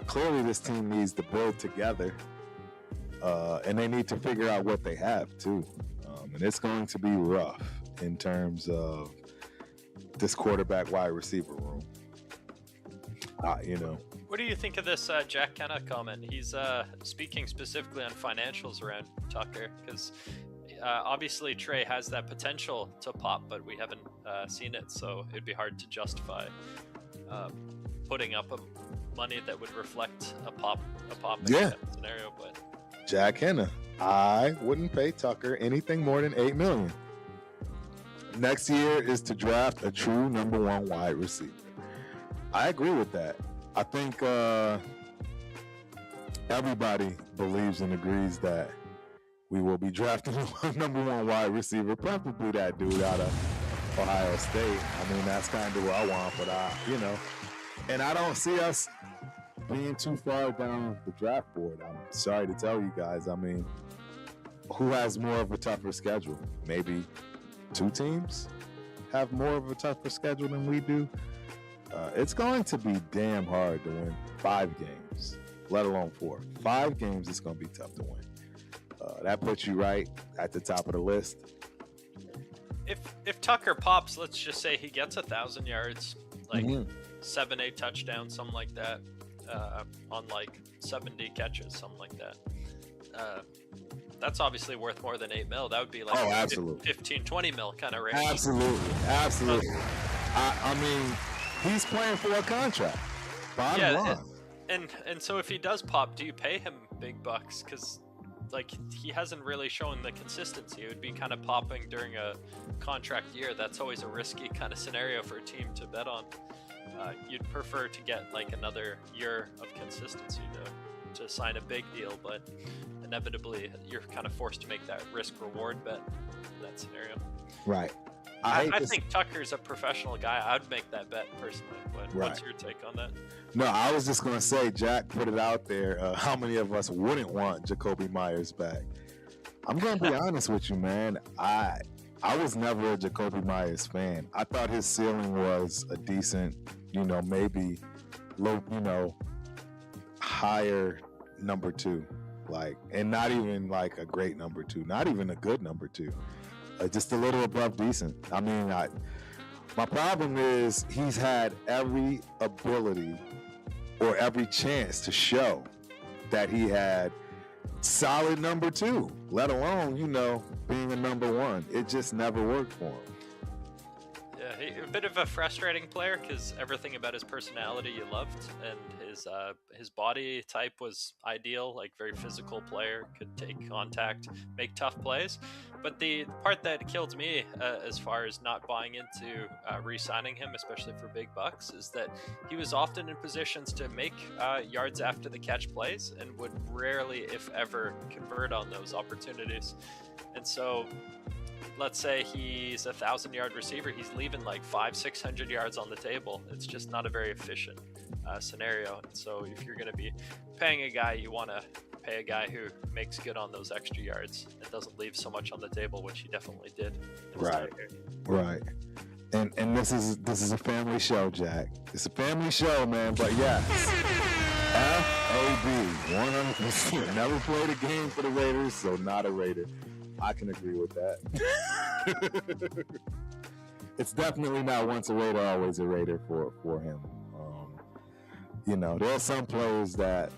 Clearly, this team needs to build together. And they need to figure out what they have too, and it's going to be rough in terms of this quarterback wide receiver room. You know, what do you think of this Jack Kenna comment? He's speaking specifically on financials around Tucker, because obviously Trey has that potential to pop, but we haven't seen it, so it'd be hard to justify putting up money that would reflect a pop in that scenario. But Jack Henna, I wouldn't pay Tucker anything more than $8 million. Next year is to draft a true number 1 wide receiver. I agree with that. I think everybody believes and agrees that we will be drafting a number 1 wide receiver, preferably that dude out of Ohio State. I mean, that's kind of what I want, but and I don't see us being too far down the draft board. I'm sorry to tell you guys. I mean, who has more of a tougher schedule? Maybe 2 teams have more of a tougher schedule than we do. It's going to be damn hard to win 5 games, let alone 4. 5 games, it's going to be tough to win. That puts you right at the top of the list. If Tucker pops, let's just say he gets 1,000 yards, like 7-8 touchdowns, something like that. on like 70 catches, something like that. That's obviously worth more than $8 million. That would be like absolutely. 15, 20 mil kind of range. Absolutely. I mean, he's playing for a contract. Bottom line. And so if he does pop, do you pay him big bucks? Because like he hasn't really shown the consistency. It would be kind of popping during a contract year. That's always a risky kind of scenario for a team to bet on. You'd prefer to get like another year of consistency to sign a big deal, but inevitably you're kind of forced to make that risk reward bet in that scenario. Right. I think Tucker's a professional guy. I'd make that bet personally, but what's your take on that? No, I was just going to say, Jack put it out there. How many of us wouldn't want Jacoby Myers back? I'm going to be honest with you, man. I was never a Jacoby Myers fan. I thought his ceiling was a decent, maybe low, higher number 2, and not even like a great number 2, not even a good number 2, just a little above decent. I mean, my problem is he's had every ability or every chance to show that he had solid number 2, let alone, being a number 1. It just never worked for him. Yeah, a bit of a frustrating player because everything about his personality you loved, and his body type was ideal, like very physical player, could take contact, make tough plays. But the part that killed me as far as not buying into re-signing him, especially for big bucks, is that he was often in positions to make yards after the catch plays and would rarely, if ever, convert on those opportunities. And so let's say he's a 1,000-yard receiver, he's leaving like 500-600 yards on the table. It's just not a very efficient scenario. And so if you're going to be paying a guy, you want to pay a guy who makes good on those extra yards and doesn't leave so much on the table, which he definitely did. Right. And this is a family show, Jack. It's a family show, man. But yes, FOB 100%. Never played a game for the Raiders, so not a Raider. I can agree with that. It's definitely not once a Raider, always a Raider for him. There are some players that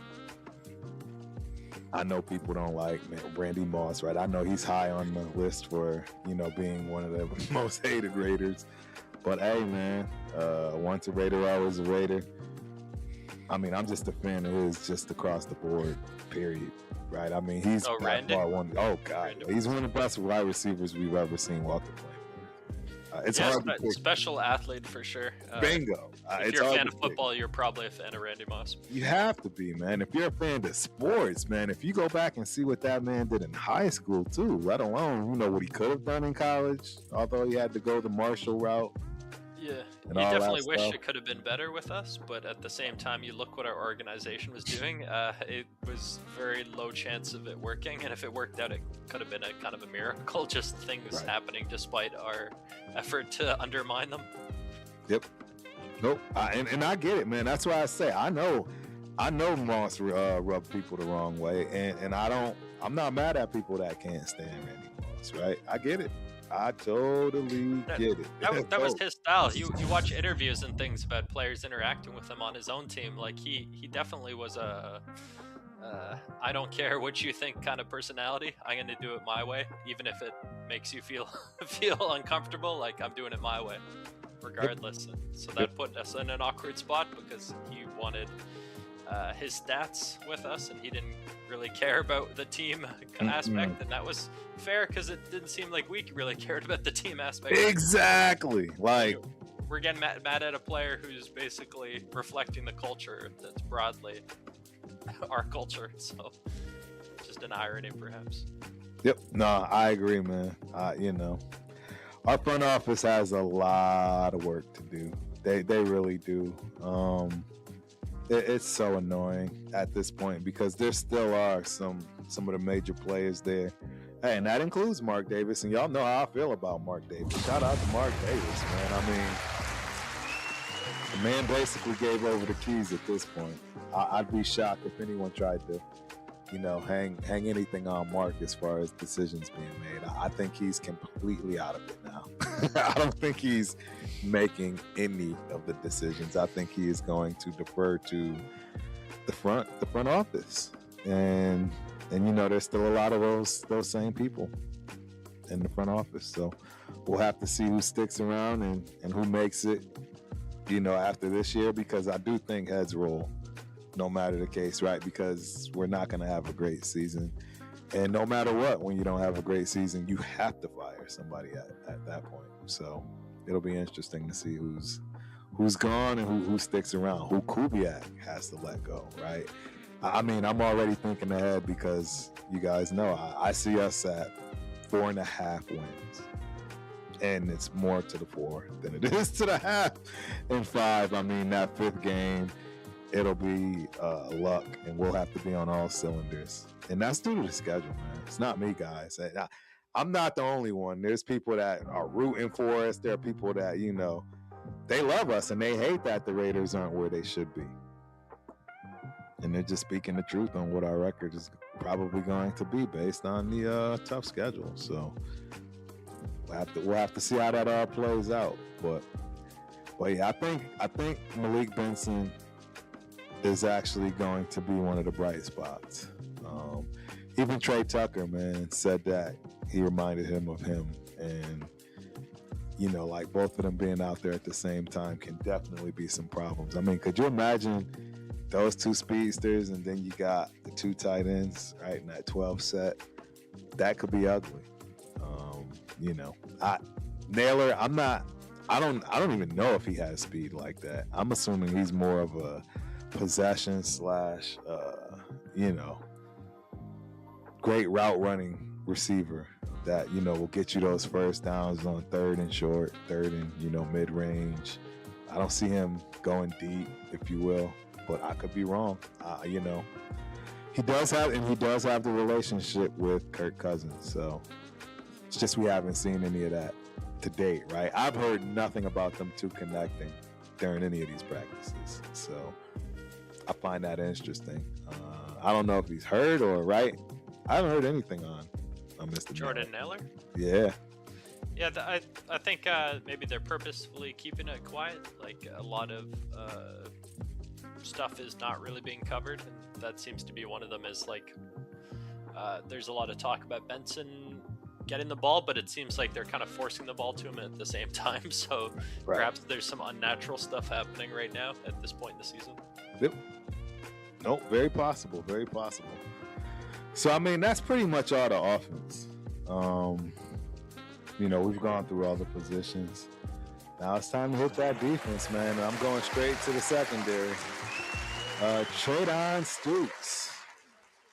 I know people don't like. Man, Randy Moss, right? I know he's high on the list for, being one of the most hated Raiders. But hey, man, once a Raider, always a Raider. I mean, I'm just a fan of his just across the board, period. Right? I mean, he's Randy? He's one of the best wide receivers we've ever seen walk the plane. It's hard to pick. Special athlete for sure. Bingo. If you're a fan of football, you're probably a fan of Randy Moss. You have to be, man. If you're a fan of sports, man, if you go back and see what that man did in high school too, let alone, what he could have done in college, although he had to go the Marshall route. Yeah, you definitely wish it could have been better with us, but at the same time, you look what our organization was doing. It was very low chance of it working, and if it worked out, it could have been a kind of a miracle. Just things happening despite our effort to undermine them. Yep. Nope. And I get it, man. That's why I say I know Moss rubbed people the wrong way, and I'm not mad at people that can't stand Randy Moss. Right? I get it. I totally get it. That was his style. You watch interviews and things about players interacting with him on his own team. Like he definitely was a I don't care what you think kind of personality. I'm going to do it my way, even if it makes you feel uncomfortable. Like I'm doing it my way, regardless. And so that put us in an awkward spot because he wanted his stats with us, and he didn't really care about the team aspect, and that was fair because it didn't seem like we really cared about the team aspect. Exactly. Like we're getting mad at a player who's basically reflecting the culture that's broadly our culture. So just an irony, perhaps. Yep. No, I agree, man. Our front office has a lot of work to do. They really do. It's so annoying at this point because there still are some of the major players there. Hey, and that includes Mark Davis, and y'all know how I feel about Mark Davis. Shout out to Mark Davis, man. I mean, the man basically gave over the keys at this point. I'd be shocked if anyone tried to, hang anything on Mark as far as decisions being made. I think he's completely out of it now. I don't think he's making any of the decisions. I think he is going to defer to the front office, and there's still a lot of those same people in the front office. So we'll have to see who sticks around and who makes it, after this year, because I do think heads roll no matter the case, right? Because we're not going to have a great season. And no matter what, when you don't have a great season, you have to fire somebody at that point. So it'll be interesting to see who's gone and who sticks around, who Kubiak has to let go, right? I mean, I'm already thinking ahead because you guys know I see us at 4.5 wins. And it's more to the 4 than it is to the half and 5. I mean, that 5th game, it'll be luck, and we'll have to be on all cylinders. And that's due to the schedule, man. It's not me, guys. I'm not the only one. There's people that are rooting for us. There are people that, they love us, and they hate that the Raiders aren't where they should be. And they're just speaking the truth on what our record is probably going to be based on the tough schedule. So we'll have to see how that plays out. But yeah, I think Malik Benson is actually going to be one of the bright spots. Even Trey Tucker, man, said that he reminded him of him. And, like both of them being out there at the same time can definitely be some problems. I mean, could you imagine those 2 speedsters and then you got the 2 tight ends, right, in that 12 set? That could be ugly. Naylor, I don't even know if he has speed like that. I'm assuming he's more of a possession / great route running receiver that, will get you those first downs on 3rd and short, 3rd and, mid-range. I don't see him going deep, if you will, but I could be wrong. He does have the relationship with Kirk Cousins, so it's just we haven't seen any of that to date, right? I've heard nothing about them 2 connecting during any of these practices, so I find that interesting. I don't know if he's hurt or right. I haven't heard anything on Mr. Jordan Naylor? Yeah. Yeah, I think maybe they're purposefully keeping it quiet. Like, a lot of stuff is not really being covered. And that seems to be one of them is, like, there's a lot of talk about Benson getting the ball, but it seems like they're kind of forcing the ball to him at the same time. So right. Perhaps there's some unnatural stuff happening right now at this point in the season. Yep. Nope, very possible, very possible. So, I mean, that's pretty much all the offense. We've gone through all the positions. Now it's time to hit that defense, man. I'm going straight to the secondary. Treydan Stukes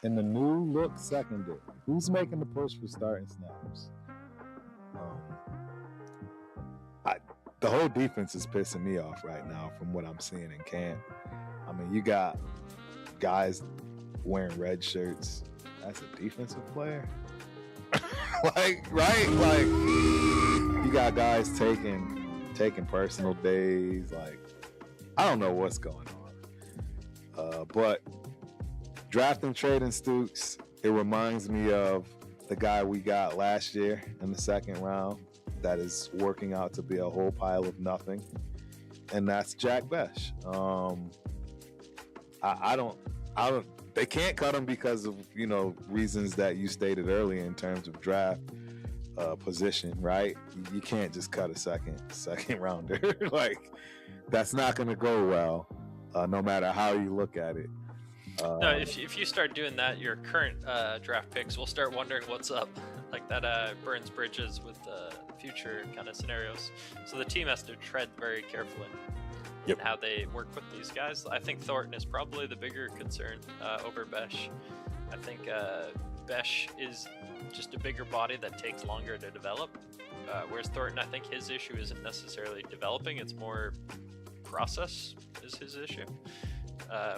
in the new look secondary. Who's making the push for starting snaps? The whole defense is pissing me off right now from what I'm seeing in camp. I mean, you got guys wearing red shirts. That's a defensive player. Like, right? Like, you got guys taking personal days. Like, I don't know what's going on. But drafting Treydan Stukes, it reminds me of the guy we got last year in the 2nd round that is working out to be a whole pile of nothing. And that's Jack Besh. I don't they can't cut him because of, reasons that you stated earlier in terms of draft position, right? You can't just cut a second rounder. Like, that's not going to go well, no matter how you look at it. No, if you start doing that, your current draft picks will start wondering what's up. Like, that burns bridges with future kind of scenarios. So the team has to tread very carefully. Yep. How they work with these guys. I think Thornton is probably the bigger concern over Besh. I think Besh is just a bigger body that takes longer to develop, whereas Thornton, I think his issue isn't necessarily developing, it's more process is his issue.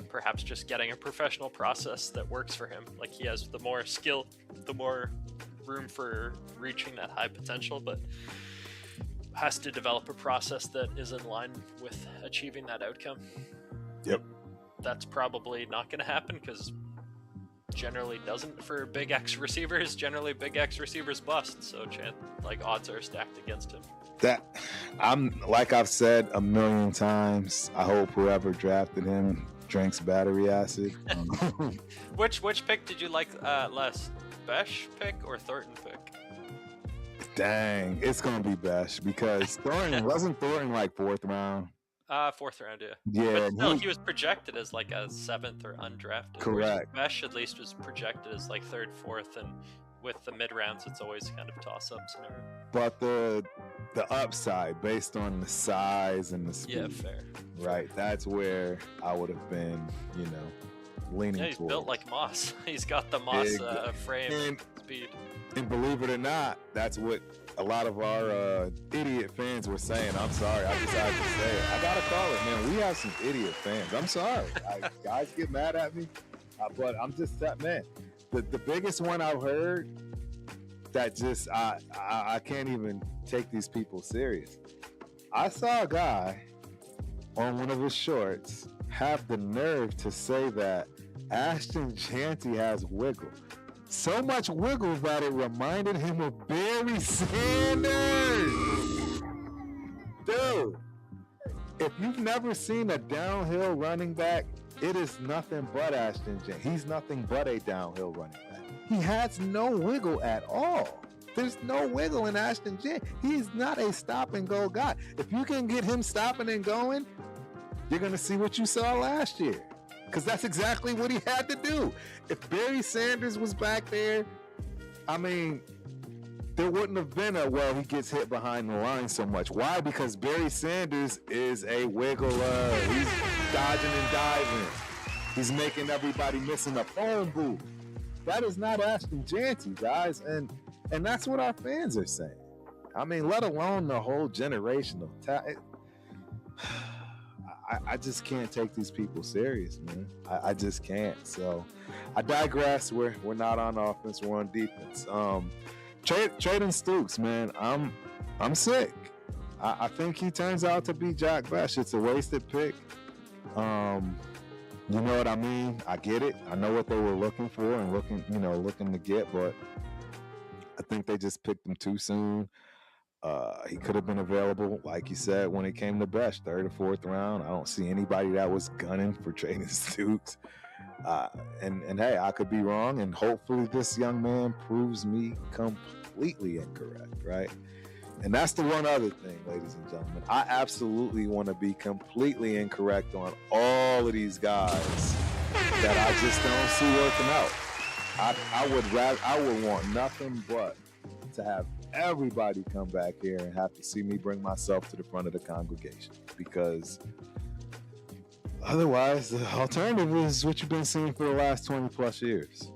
Perhaps just getting a professional process that works for him. Like, he has the more skill, the more room for reaching that high potential, but has to develop a process that is in line with achieving that outcome. Yep. That's probably not going to happen because generally doesn't for big X receivers. Generally, big X receivers bust. So, odds are stacked against him. Like I've said a million times, I hope whoever drafted him drinks battery acid. Which pick did you like less? Besh pick or Thornton pick? Dang, it's gonna be Besh because wasn't Thornton like 4th round? 4th round, yeah. Yeah, But still, he was projected as like a 7th or undrafted. Correct. Besh at least was projected as like 3rd, 4th, and with the mid rounds, it's always kind of toss-up scenario. But the upside based on the size and the speed. Yeah, fair. Right, that's where I would have been, leaning. Yeah, he's towards. built like Moss. He's got the Moss frame and speed. And believe it or not, that's what a lot of our idiot fans were saying. I'm sorry, I decided to say it. I gotta call it, man. We have some idiot fans. I'm sorry. Guys get mad at me, but I'm just that man. The biggest one I've heard that just I can't even take these people serious. I saw a guy on one of his shorts have the nerve to say that Ashton Jeanty has wiggle. So much wiggle that it reminded him of Barry Sanders. Dude, if you've never seen a downhill running back, it is nothing but Ashton Jeanty. He's nothing but a downhill running back. He has no wiggle at all. There's no wiggle in Ashton Jeanty. He's not a stop and go guy. If you can get him stopping and going, you're going to see what you saw last year. Because that's exactly what he had to do. If Barry Sanders was back there, I mean, there wouldn't have been he gets hit behind the line so much. Why? Because Barry Sanders is a wiggler. He's dodging and diving. He's making everybody miss in the phone booth. That is not Ashton Jeanty, guys. And that's what our fans are saying. I mean, let alone the whole generation of talent. I just can't take these people serious, man. I just can't. So I digress. We're not on offense. We're on defense. Treydan Stukes, man. I'm sick. I think he turns out to be Jack Besh. It's a wasted pick. You know what I mean? I get it. I know what they were looking for and looking to get, but I think they just picked him too soon. He could have been available, like you said, when it came to Besh, 3rd or 4th round. I don't see anybody that was gunning for Treydan Stukes. And hey, I could be wrong, and hopefully this young man proves me completely incorrect, right? And that's the one other thing, ladies and gentlemen. I absolutely want to be completely incorrect on all of these guys that I just don't see working out. I would want nothing but to have everybody come back here and have to see me bring myself to the front of the congregation, because otherwise the alternative is what you've been seeing for the last 20 plus years.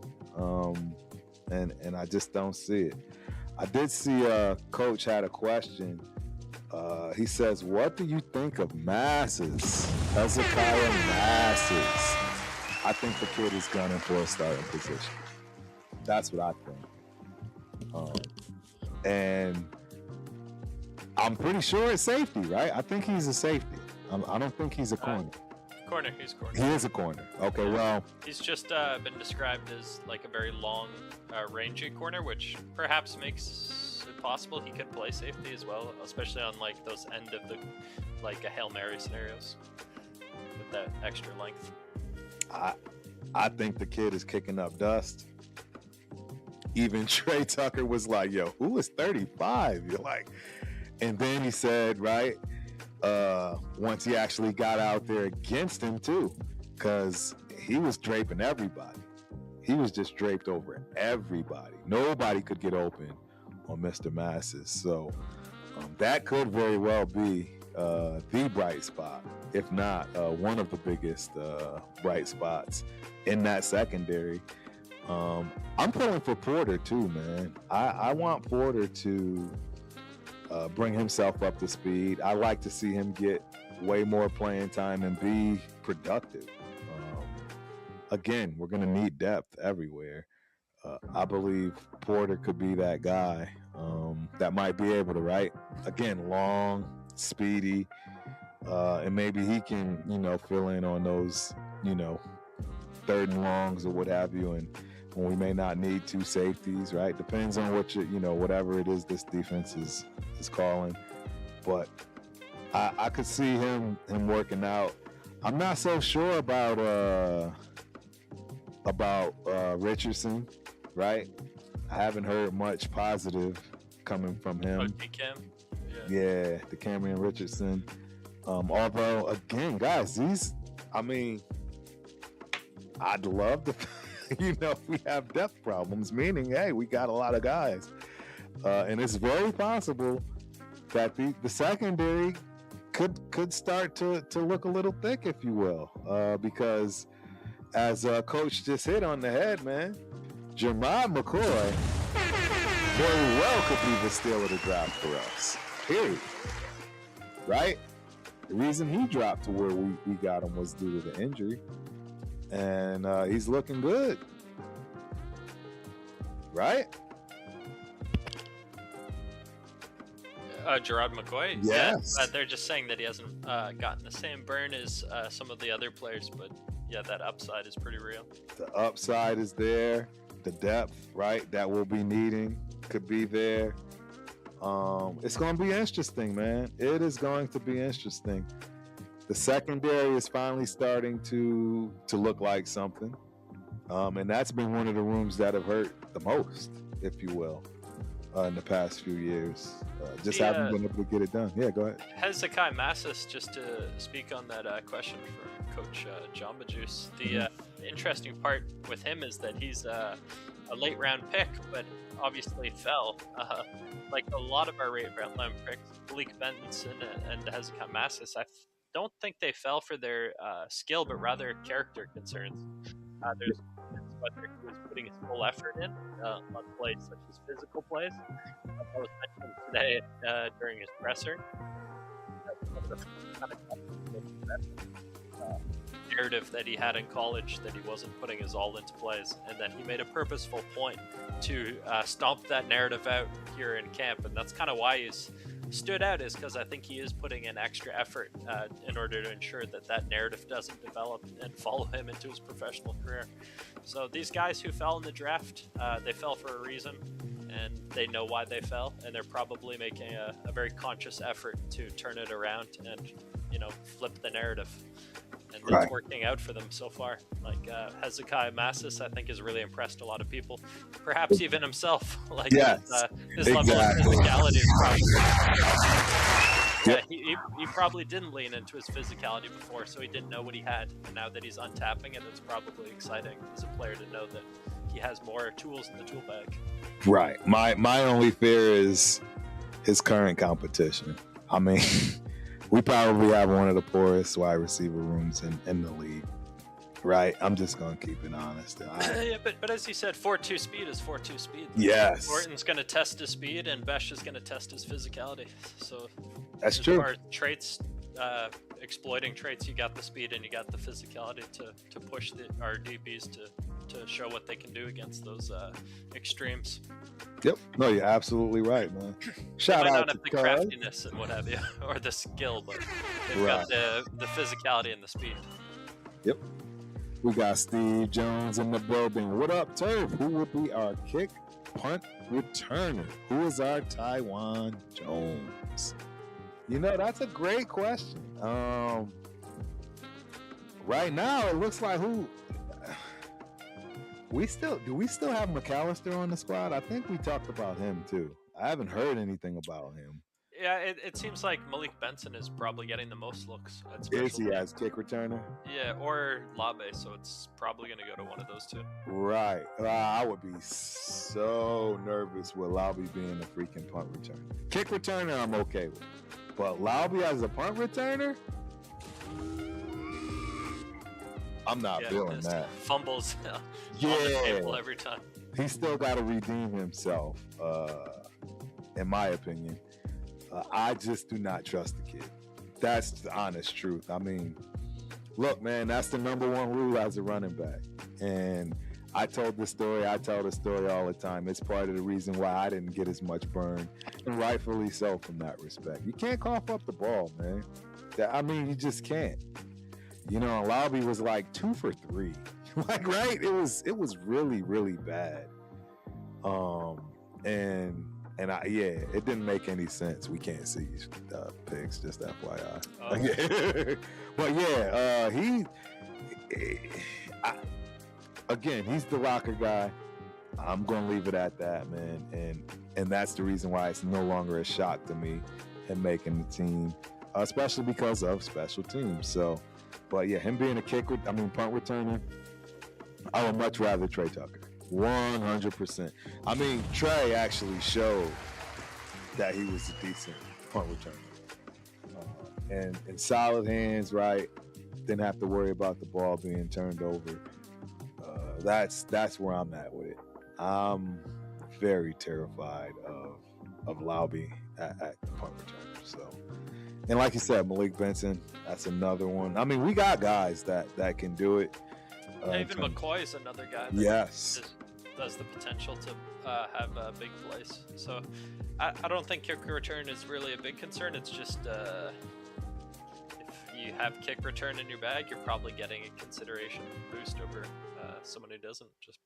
And I just don't see it. I did see coach had a question. He says, what do you think of Masses? Hezekiah Masses. I think the kid is gunning for a starting position. That's what I think. And I'm pretty sure it's safety, right? I think he's a safety. I don't think he's a corner. He's corner. He is a corner. Okay, well. He's just been described as like a very long, rangy corner, which perhaps makes it possible he could play safety as well, especially on like those end of the, like a Hail Mary scenarios with that extra length. I think the kid is kicking up dust. Even Trey Tucker was like, yo, who is 35? You're like, and then he said, right, once he actually got out there against him too, because he was draping everybody. He was just draped over everybody. Nobody could get open on Mr. Masses. So that could very well be the bright spot, if not one of the biggest bright spots in that secondary. I'm pulling for Porter too, man. I want Porter to bring himself up to speed. I like to see him get way more playing time and be productive. Again, we're going to need depth everywhere. I believe Porter could be that guy that might be able to, right? Again, long, speedy, and maybe he can, fill in on those, 3rd and longs or what have you, and when we may not need 2 safeties, right? Depends on what whatever it is this defense is calling. But I could see him working out. I'm not so sure about Richardson, right? I haven't heard much positive coming from him. Oh, DCam? Yeah, the Cameron Richardson. Although, again, guys, I'd love to, we have depth problems, meaning, hey, we got a lot of guys. And it's very possible that the secondary could start to look a little thick, if you will, because as Coach just hit on the head, man, Jermod McCoy very well could be the steal of the draft for us. Period. Right? The reason he dropped to where we got him was due to the injury, and he's looking good. Right? Gerard McCoy? Yes. Yeah, they're just saying that he hasn't gotten the same burn as some of the other players, but yeah, that upside is pretty real. The upside is there. The depth, right, that we'll be needing could be there. It's going to be interesting, man. It is going to be interesting. The secondary is finally starting to look like something. And that's been one of the rooms that have hurt the most, if you will, in the past few years. Haven't been able to get it done. Yeah, go ahead. Hezekiah Massis, just to speak on that question from Coach Jamba Juice, the interesting part with him is that he's a late round pick, but obviously fell. Like a lot of our late round picks, Malik Benson and Hezekiah Massis, I don't think they fell for their skill, but rather character concerns. There's whether he was putting his full effort in on plays such as physical plays. That was mentioned today during his presser. Narrative that he had in college that he wasn't putting his all into plays, and then he made a purposeful point to stomp that narrative out here in camp, and that's kind of why he's stood out, is because I think he is putting in extra effort in order to ensure that narrative doesn't develop and follow him into his professional career. So these guys who fell in the draft, they fell for a reason, and they know why they fell, and they're probably making a very conscious effort to turn it around and flip the narrative. And it's working out for them so far. Like Hezekiah Massis, I think, has really impressed a lot of people, perhaps even himself. Like his level of physicality is probably. He probably didn't lean into his physicality before, so he didn't know what he had. And now that he's untapping it, it's probably exciting as a player to know that he has more tools in the tool bag. Right. My only fear is his current competition. I mean. We probably have one of the poorest wide receiver rooms in the league, right? I'm just going to keep it honest. Yeah, but as you said, 4.2 speed is 4.2 speed. Yes. Orton's going to test his speed, and Besh is going to test his physicality. So that's true. Our traits, exploiting traits, you got the speed and you got the physicality to push our DBs to show what they can do against those extremes. Yep. No, you're absolutely right, man. Shout out to They might not have the craftiness and what have you, or the skill, but they've got the physicality and the speed. Yep. We got Steve Jones in the building. What up, Turf? Who will be our kick punt returner? Who is our Taiwan Jones? That's a great question. Right now, it looks like who... Do we still have McAllister on the squad? I think we talked about him too. I haven't heard anything about him. Yeah, it seems like Malik Benson is probably getting the most looks. Is he as kick returner? Yeah, or Labe, so it's probably going to go to one of those two. Right. I would be so nervous with Laube being a freaking punt returner. Kick returner, I'm okay with. But Laube as a punt returner? I'm not feeling that. Fumbles on the table every time. He's still got to redeem himself, in my opinion. I just do not trust the kid. That's the honest truth. I mean, look, man, that's the number one rule as a running back. And I told the story. I tell the story all the time. It's part of the reason why I didn't get as much burn, and rightfully so from that respect. You can't cough up the ball, man. You just can't. Laube was like 2 for 3. Like, right? It was really, really bad. And And it didn't make any sense. We can't see pigs, just FYI. Oh. But he's the rocker guy. I'm gonna leave it at that, man. And that's the reason why it's no longer a shock to me him making the team, especially because of special teams. So, but yeah, him being a punt returner, I would much rather Trey Tucker. 100%. I mean, Trey actually showed that he was a decent punt returner. And in solid hands, right? Didn't have to worry about the ball being turned over. That's where I'm at with it. I'm very terrified of Laube at punt returner. So, and like you said, Malik Benson, that's another one. I mean, we got guys that can do it. Even McCoy is another guy that does the potential to have big plays. So I don't think kick return is really a big concern. It's just if you have kick return in your bag, you're probably getting a consideration boost over someone who doesn't. Just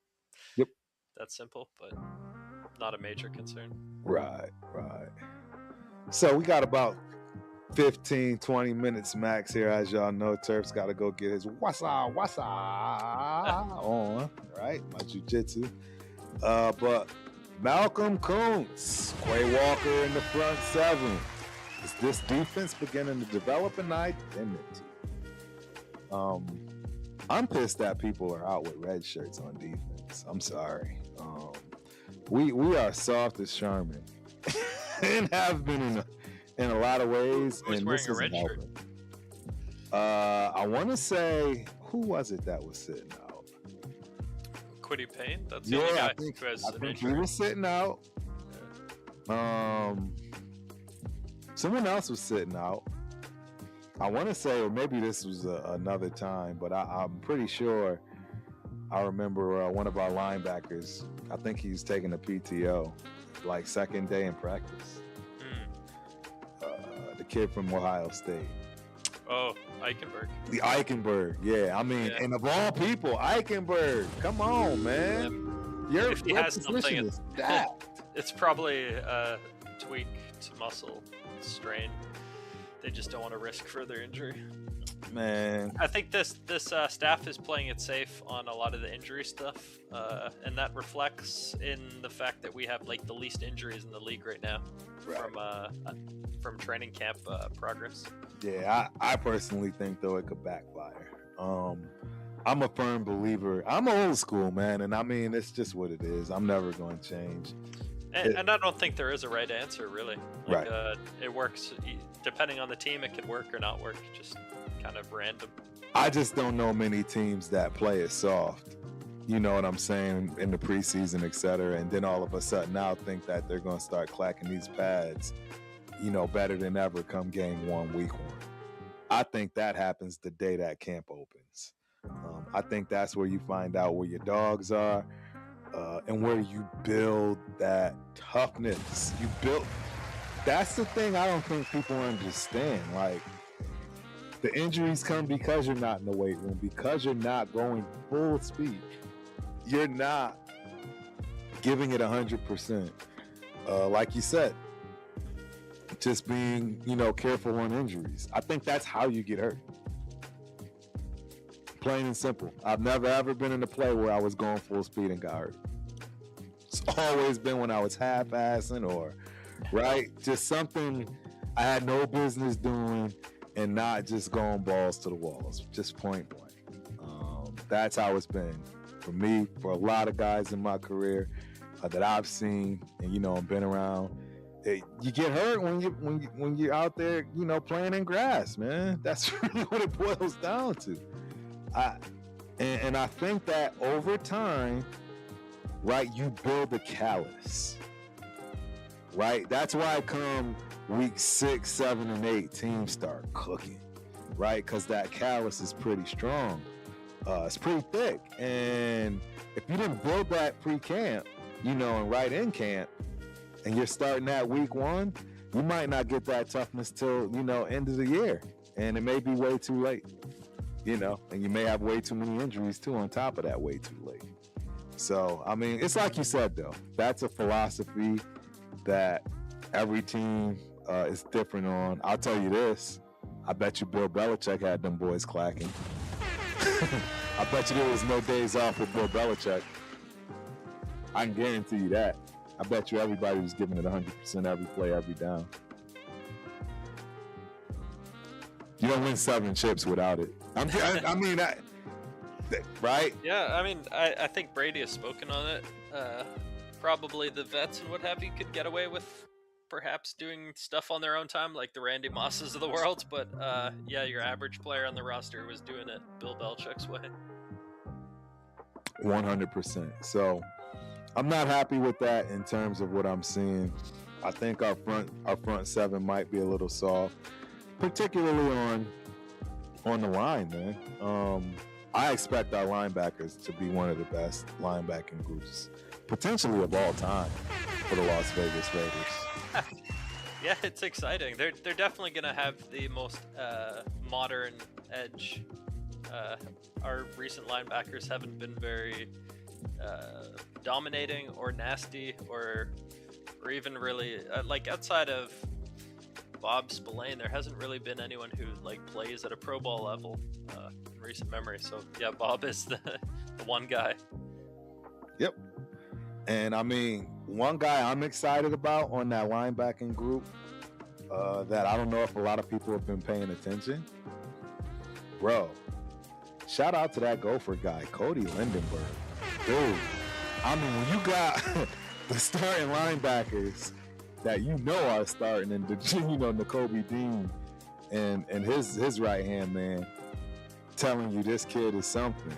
that's simple, but not a major concern. Right. So we got about 15, 20 minutes max here. As y'all know, Turf's got to go get his wassa on, right? My jiu-jitsu. But Malcolm Kuntz, Quay Walker in the front seven. Is this defense beginning to develop an identity? I'm pissed that people are out with red shirts on defense. I'm sorry. We are soft as Charmin and have been in a lot of ways. Who's wearing a red shirt? I want to say, who was it that was sitting out? Quiddy Payne? That's the only guy who has an injury. He was sitting out. Someone else was sitting out. I want to say, or maybe this was another time, but I'm pretty sure I remember one of our linebackers, I think he was taking a PTO, like second day in practice. The kid from Ohio State. Oh, Eichenberg. The Eichenberg, yeah. I mean, and of all people, Eichenberg. Come on, man. Your position is stacked. It's probably a tweaked muscle strain. They just don't want to risk further injury. Man, I think this staff is playing it safe on a lot of the injury stuff, and that reflects in the fact that we have like the least injuries in the league right now from training camp progress. Yeah, I personally think though it could backfire. I'm a firm believer. I'm old school, man, and I mean it's just what it is. I'm never going to change. And I don't think there is a right answer, really. Right. It works depending on the team. It could work or not work. Just kind of random. I just don't know many teams that play it soft. You know what I'm saying? In the preseason, et cetera. And then all of a sudden now think that they're going to start clacking these pads, better than ever come game 1, week 1. I think that happens the day that camp opens. I think that's where you find out where your dogs are. And where you build that toughness. That's the thing I don't think people understand. Like, the injuries come because you're not in the weight room, because you're not going full speed. You're not giving it 100%. Like you said, just being, careful on injuries. I think that's how you get hurt. Plain and simple. I've never ever been in a play where I was going full speed and got hurt. It's always been when I was half-assing or, right, just something I had no business doing and not just going balls to the walls, just point blank. That's how it's been for me, for a lot of guys in my career that I've seen and been around. You get hurt when you're out there, playing in grass, man. That's really what it boils down to. And I think that over time, right, you build a callus, right? That's why come week 6, 7, and 8, teams start cooking, right? Because that callus is pretty strong. It's pretty thick. And if you didn't build that pre-camp, and right in camp, and you're starting that week 1, you might not get that toughness till, end of the year. And it may be way too late. And you may have way too many injuries too on top of that way too late. So, I mean, it's like you said though, that's a philosophy that every team is different on. I'll tell you this. I bet you Bill Belichick had them boys clacking. I bet you there was no days off with Bill Belichick. I can guarantee you that. I bet you everybody was giving it 100% every play, every down. You don't win 7 chips without it. I mean, right? Yeah, I mean, I think Brady has spoken on it. Probably the vets and what have you could get away with perhaps doing stuff on their own time, like the Randy Mosses of the world. But yeah, your average player on the roster was doing it Bill Belichick's way. 100%. So I'm not happy with that in terms of what I'm seeing. I think our front seven might be a little soft, particularly on the line, man. I expect our linebackers to be one of the best linebacking groups, potentially of all time, for the Las Vegas Raiders. Yeah, it's exciting. They're definitely going to have the most modern edge. Our recent linebackers haven't been very dominating or nasty or even really like outside of Bob Spillane, there hasn't really been anyone who like plays at a Pro Bowl level in recent memory. So yeah, Bob is the one guy. Yep. And I mean, one guy I'm excited about on that linebacking group that I don't know if a lot of people have been paying attention. Bro, shout out to that Gopher guy, Cody Lindenberg. Dude, I mean, when you got the starting linebackers that you know are starting, and N'Kobe Dean and his right hand man telling you this kid is something.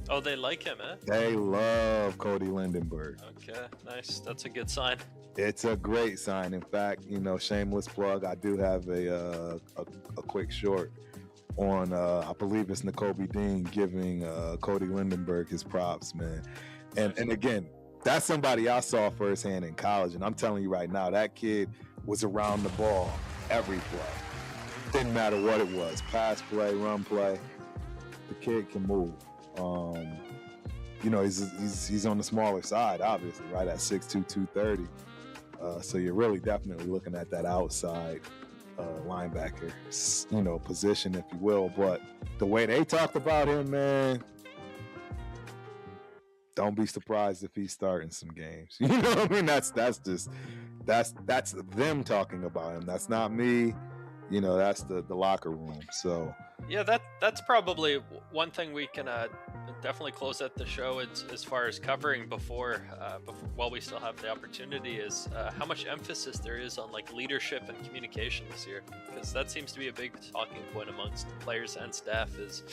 Oh, they like him, eh? They love Cody Lindenberg. Okay, nice. That's a good sign. It's a great sign. In fact, shameless plug, I do have a quick short on, I believe it's N'Kobe Dean giving Cody Lindenberg his props, man. And again, that's somebody I saw firsthand in college, and I'm telling you right now, that kid was around the ball every play. Didn't matter what it was, pass play, run play. The kid can move. He's on the smaller side, obviously, right at 6'2", 230. So you're really definitely looking at that outside linebacker, position, if you will. But the way they talked about him, man, don't be surprised if he's starting some games. You know what I mean? That's them talking about him. That's not me. That's the locker room. So yeah, that's probably one thing we can definitely close out the show as far as covering before while we still have the opportunity is how much emphasis there is on like leadership and communication this year, because that seems to be a big talking point amongst players and staff is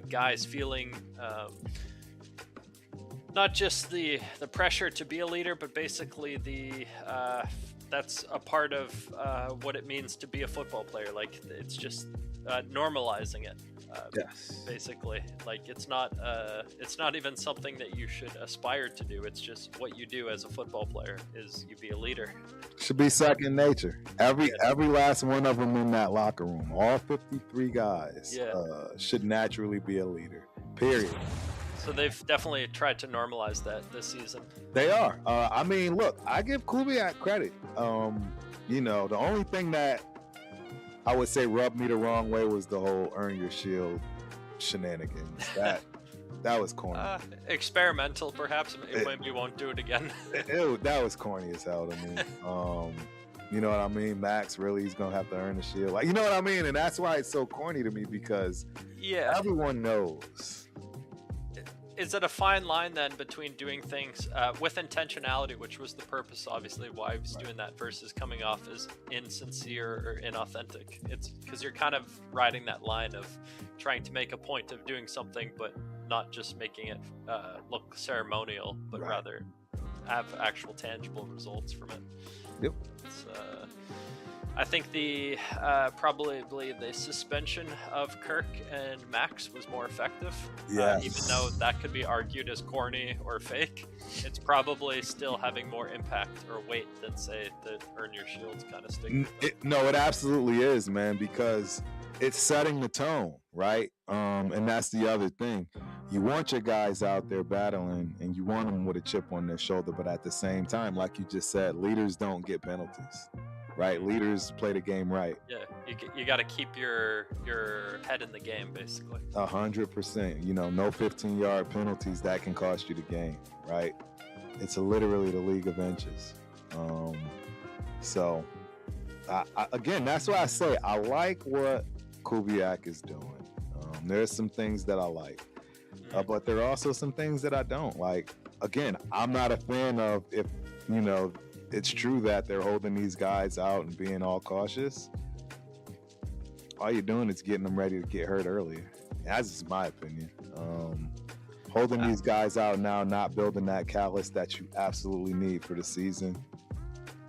guys feeling not just the pressure to be a leader, but basically that's a part of what it means to be a football player. Like it's just normalizing it. Yes. Basically, like it's not even something that you should aspire to do. It's just what you do as a football player is you be a leader. Should be second nature. Every last one of them in that locker room, all 53 guys, should naturally be a leader. Period. So they've definitely tried to normalize that this season. They are. I mean, look, I give Kubiak credit. The only thing that I would say rubbed me the wrong way was the whole earn your shield shenanigans. That was corny. Experimental, perhaps. Maybe we won't do it again. That was corny as hell to me. You know what I mean? Max, really, he's going to have to earn the shield. Like, you know what I mean? And that's why it's so corny to me, because everyone knows. Is it a fine line then between doing things with intentionality, which was the purpose, obviously, why he was doing that, versus coming off as insincere or inauthentic? It's because you're kind of riding that line of trying to make a point of doing something, but not just making it look ceremonial, but rather have actual tangible results from it. Yep. I think the probably the suspension of Kirk and Max was more effective. Yes. Even though that could be argued as corny or fake, it's probably still having more impact or weight than, say, the earn your shields kind of stick. No, it absolutely is, man, because it's setting the tone, right? And that's the other thing. You want your guys out there battling, and you want them with a chip on their shoulder, but at the same time, like you just said, leaders don't get penalties. Right, leaders play the game right. Yeah, you got to keep your head in the game, basically. 100%. You know, no 15-yard penalties that can cost you the game. Right, it's literally the league of inches. So, again, that's why I say I like what Kubiak is doing. There's some things that I like, but there are also some things that I don't like. Again, I'm not a fan of if it's true that they're holding these guys out and being all cautious. All you're doing is getting them ready to get hurt earlier. That's just my opinion. Holding these guys out now, not building that callus that you absolutely need for the season,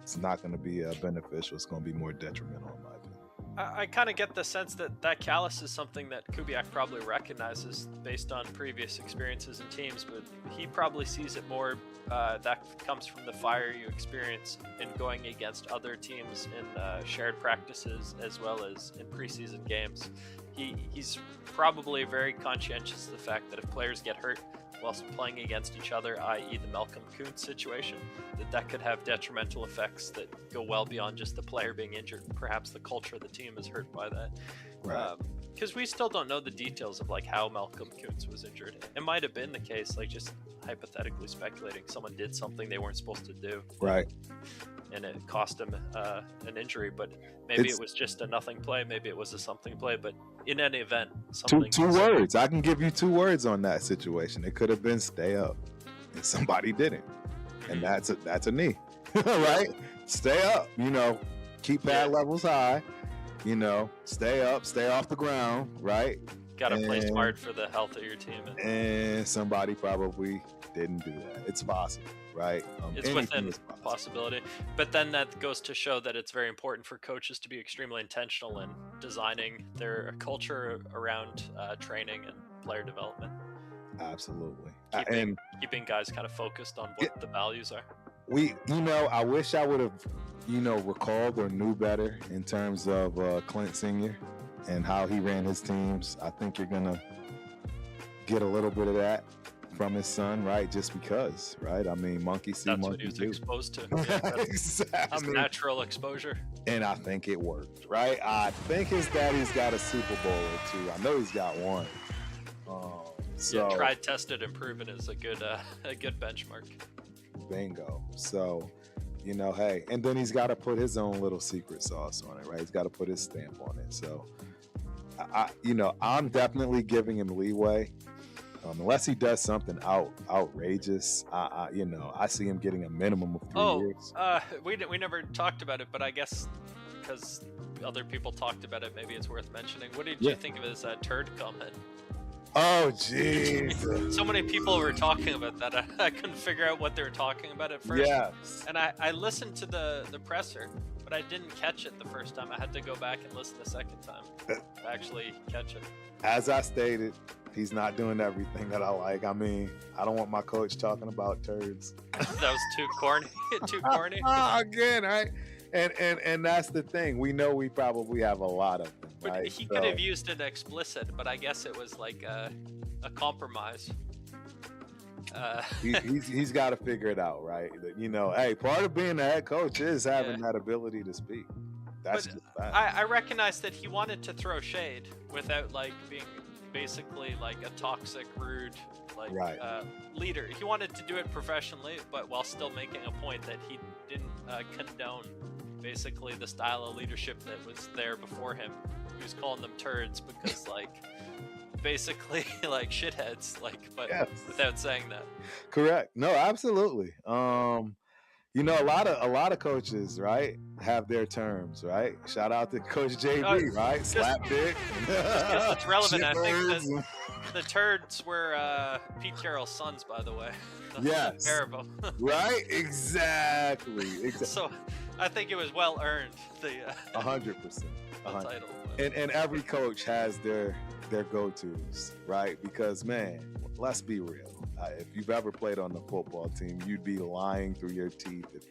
it's not going to be beneficial. It's going to be more detrimental, in my opinion. I kind of get the sense that callus is something that Kubiak probably recognizes based on previous experiences in teams, but he probably sees it more that comes from the fire you experience in going against other teams in shared practices as well as in preseason games. He's probably very conscientious of the fact that if players get hurt whilst playing against each other, i.e. the Malcolm Kuntz situation, that could have detrimental effects that go well beyond just the player being injured. Perhaps the culture of the team is hurt by that. Right. Because we still don't know the details of like how Malcolm Kuntz was injured. It might have been the case, like just hypothetically speculating, someone did something they weren't supposed to do. Right. And it cost him an injury, but maybe it was just a nothing play, maybe it was a something play, but in any event, something. Two words. I can give you 2 words on that situation. It could have been stay up, and somebody didn't, and that's a knee, right? Stay up. Keep pad levels high. Stay up, stay off the ground, right? Got to play smart for the health of your team. And somebody probably didn't do that. It's possible, right? It's within possibility. But then that goes to show that it's very important for coaches to be extremely intentional in designing their culture around training and player development. Absolutely. Keeping guys kind of focused on what the values are. I wish I would have, recalled or knew better in terms of Clint Sr. and how he ran his teams. I think you're going to get a little bit of that from his son, right? Just because, right? I mean, monkey see, that's monkey what he was do. exposed to. Yeah, exactly. Natural exposure. And I think it worked, right? I think his daddy's got a Super Bowl or 2. I know he's got 1. Tried, tested, and proven is a good benchmark. Bingo. So, hey, and then he's got to put his own little secret sauce on it, right? He's got to put his stamp on it. So, I'm definitely giving him leeway. Unless he does something outrageous, I see him getting a minimum of 3 years. We never talked about it, but I guess because other people talked about it, maybe it's worth mentioning. What did you think of his turd comment? Oh, jeez. So many people were talking about that. I couldn't figure out what they were talking about at first. Yes. And I listened to the presser, but I didn't catch it the first time. I had to go back and listen the second time to actually catch it. As I stated, he's not doing everything that I like. I mean, I don't want my coach talking about turds. That was too corny. Too corny. Again, right? And that's the thing. We know we probably have a lot of them. But right? he could have used it explicit, but I guess it was like a compromise. He's got to figure it out, right? Hey, part of being a head coach is having that ability to speak. That's just fact. I recognize that he wanted to throw shade without like being basically like a toxic, rude leader. He wanted to do it professionally, but while still making a point that he didn't condone basically the style of leadership that was there before him. He was calling them turds because basically like shitheads, but without saying that. Correct. No, absolutely. A lot of coaches, right, have their terms, right? Shout out to Coach JB, right? Slap dick. Because it's relevant. I think that the turds were Pete Carroll's sons, by the way. Yes. Terrible. Right? Exactly. So I think it was well earned. 100%. Title. And every coach has their go-tos, right? Because man, let's be real. If you've ever played on the football team, you'd be lying through your teeth if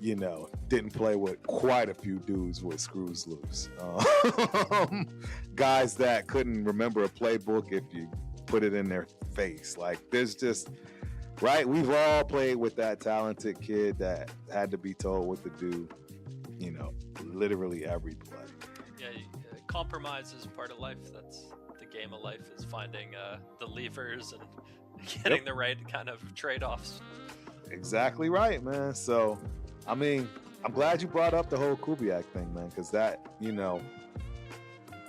you know, didn't play with quite a few dudes with screws loose. Guys that couldn't remember a playbook if you put it in their face. Like, there's just, right? We've all played with that talented kid that had to be told what to do, you know, literally every play. Yeah, compromise is part of life. That's the game of life, is finding the levers and getting the right kind of trade-offs. Exactly right, man. So, I mean, I'm glad you brought up the whole Kubiak thing, man, because that, you know,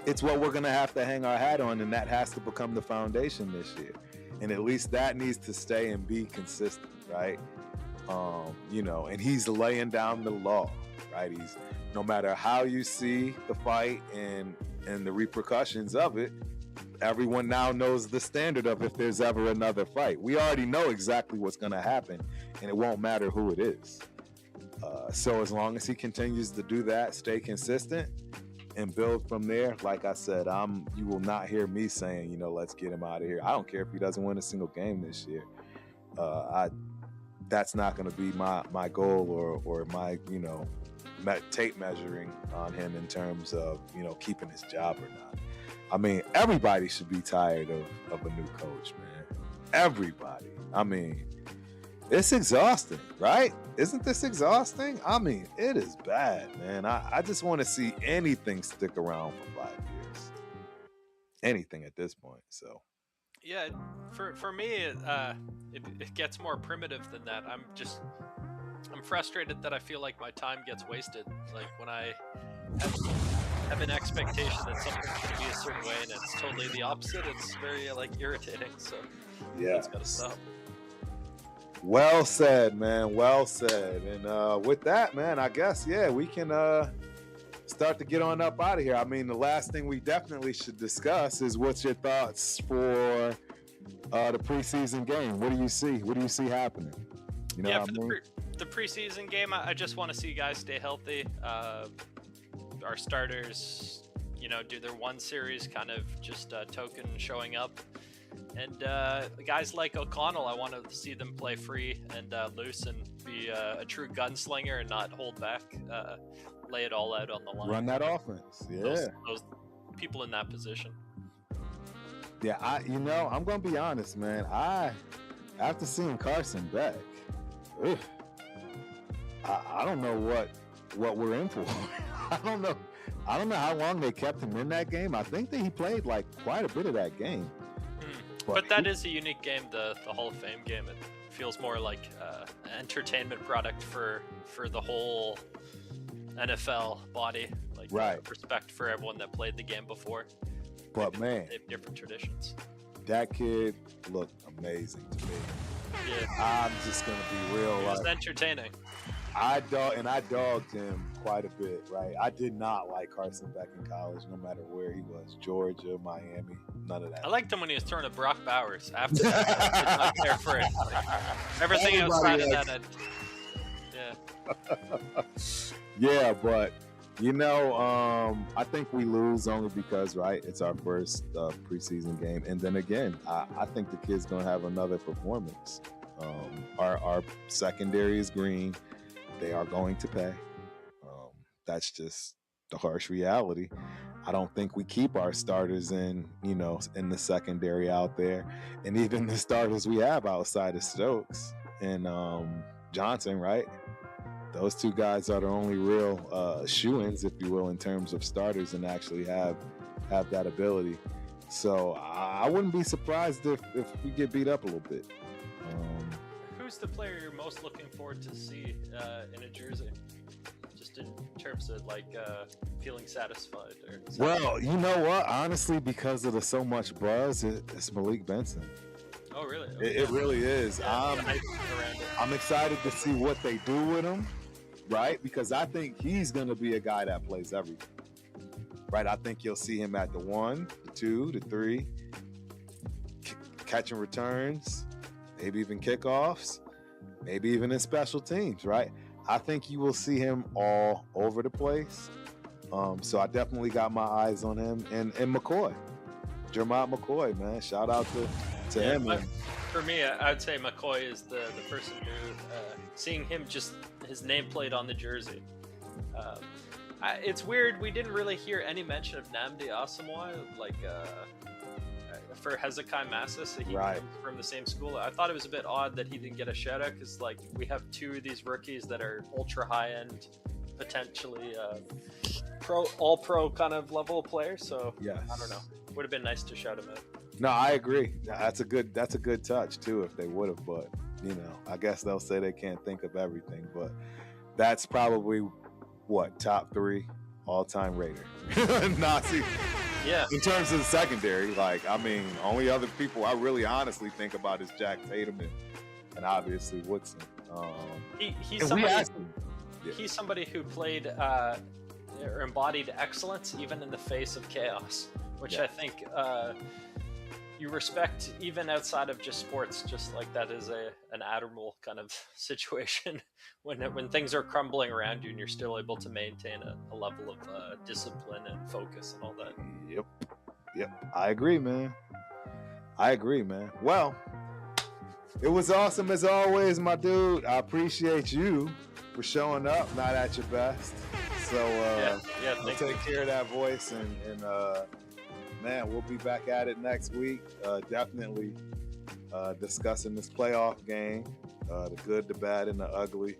it's what we're going to have to hang our hat on, and that has to become the foundation this year. And at least that needs to stay and be consistent, right? You know, and he's laying down the law, right? He's, no matter how you see the fight and the repercussions of it, everyone now knows the standard of if there's ever another fight. We already know exactly what's going to happen, and it won't matter who it is. So as long as he continues to do that, stay consistent, and build from there, like I said, you will not hear me saying, you know, let's get him out of here. I don't care if he doesn't win a single game this year. That's not going to be my goal or my, you know, tape measuring on him in terms of, you know, keeping his job or not. I mean, everybody should be tired of a new coach, man. Everybody. I mean, it's exhausting, right? Isn't this exhausting? I mean, it is bad, man. I just want to see anything stick around for 5 years. Anything at this point, so. Yeah, for me, it gets more primitive than that. I'm frustrated that I feel like my time gets wasted. Like, when I have an expectation that something's going to be a certain way and it's totally the opposite, it's very, like, irritating. So, yeah, it's got to stop. Well said, man. Well said. And with that, man, I guess, yeah, we can start to get on up out of here. I mean, the last thing we definitely should discuss is what's your thoughts for the preseason game? What do you see? What do you see happening? You know, yeah, for the preseason game, I just want to see guys stay healthy. Our starters, you know, do their one series, kind of just token showing up. And guys like O'Connell, I want to see them play free and loose and be a true gunslinger and not hold back, lay it all out on the line. Run that offense, yeah. Those people in that position. Yeah, I'm going to be honest, man. After seeing Carson back, I don't know what we're in for. I don't know how long they kept him in that game. I think that he played like quite a bit of that game. But that is a unique game, the Hall of Fame game. It feels more like an entertainment product for the whole NFL body. Like, right. Respect for everyone that played the game before. But man, they have different traditions. That kid looked amazing to me. Yeah. I'm just gonna be real. It was entertaining. I dogged him quite a bit, right? I did not like Carson back in college, no matter where he was, Georgia, Miami, none of that. I liked him when he was throwing to Brock Bowers. After that, I did not care for it. Like, everything outside of that, yeah, but you know, I think we lose only because, right, it's our first preseason game, and then again, I think the kid's gonna have another performance. Our secondary is green. They are going to pay. That's just the harsh reality. I don't think we keep our starters in the secondary out there. And even the starters we have outside of Stokes and Johnson, right? Those two guys are the only real shoo-ins, if you will, in terms of starters and actually have that ability. So I wouldn't be surprised if we get beat up a little bit. Who's the player you're most looking forward to see in a jersey? Just in terms of feeling satisfied or something. Well, you know what? Honestly, because of the so much buzz, it's Malik Benson. Oh, really? It really is. Yeah, I'm excited to see what they do with him, right? Because I think he's going to be a guy that plays everything, right? I think you'll see him at the 1, the 2, the 3, catching returns, maybe even kickoffs, maybe even in special teams, right? I think you will see him all over the place. So I definitely got my eyes on him and McCoy, Jermont McCoy, man. Shout out to him. For me, I'd say McCoy is the person who, seeing him, just his nameplate on the jersey. It's weird. We didn't really hear any mention of Nnamdi Asomugha, like for Hezekiah Massis. He comes from the same school. I thought it was a bit odd that he didn't get a shout out because, like, we have two of these rookies that are ultra high end, potentially all pro kind of level players. So yes. I don't know. Would have been nice to shout him out. No, I agree. That's a good touch too. If they would have, but I guess they'll say they can't think of everything. But that's probably what, top 3 all-time Raider. Nazi. Yeah. In terms of the secondary, only other people I really honestly think about is Jack Tatum and obviously Woodson. He's somebody who played or embodied excellence even in the face of chaos, which I think you respect even outside of just sports. Just like that is an admirable kind of situation when things are crumbling around you and you're still able to maintain a level of discipline and focus and all that. Yep. I agree, man. Well, it was awesome as always, my dude. I appreciate you for showing up, not at your best. So take care of that voice and man, we'll be back at it next week. Definitely discussing this playoff game, the good, the bad, and the ugly.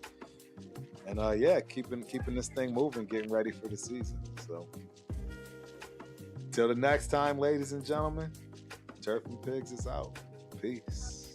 And keeping this thing moving, getting ready for the season. So till the next time, ladies and gentlemen, Turf and Pigs is out. Peace.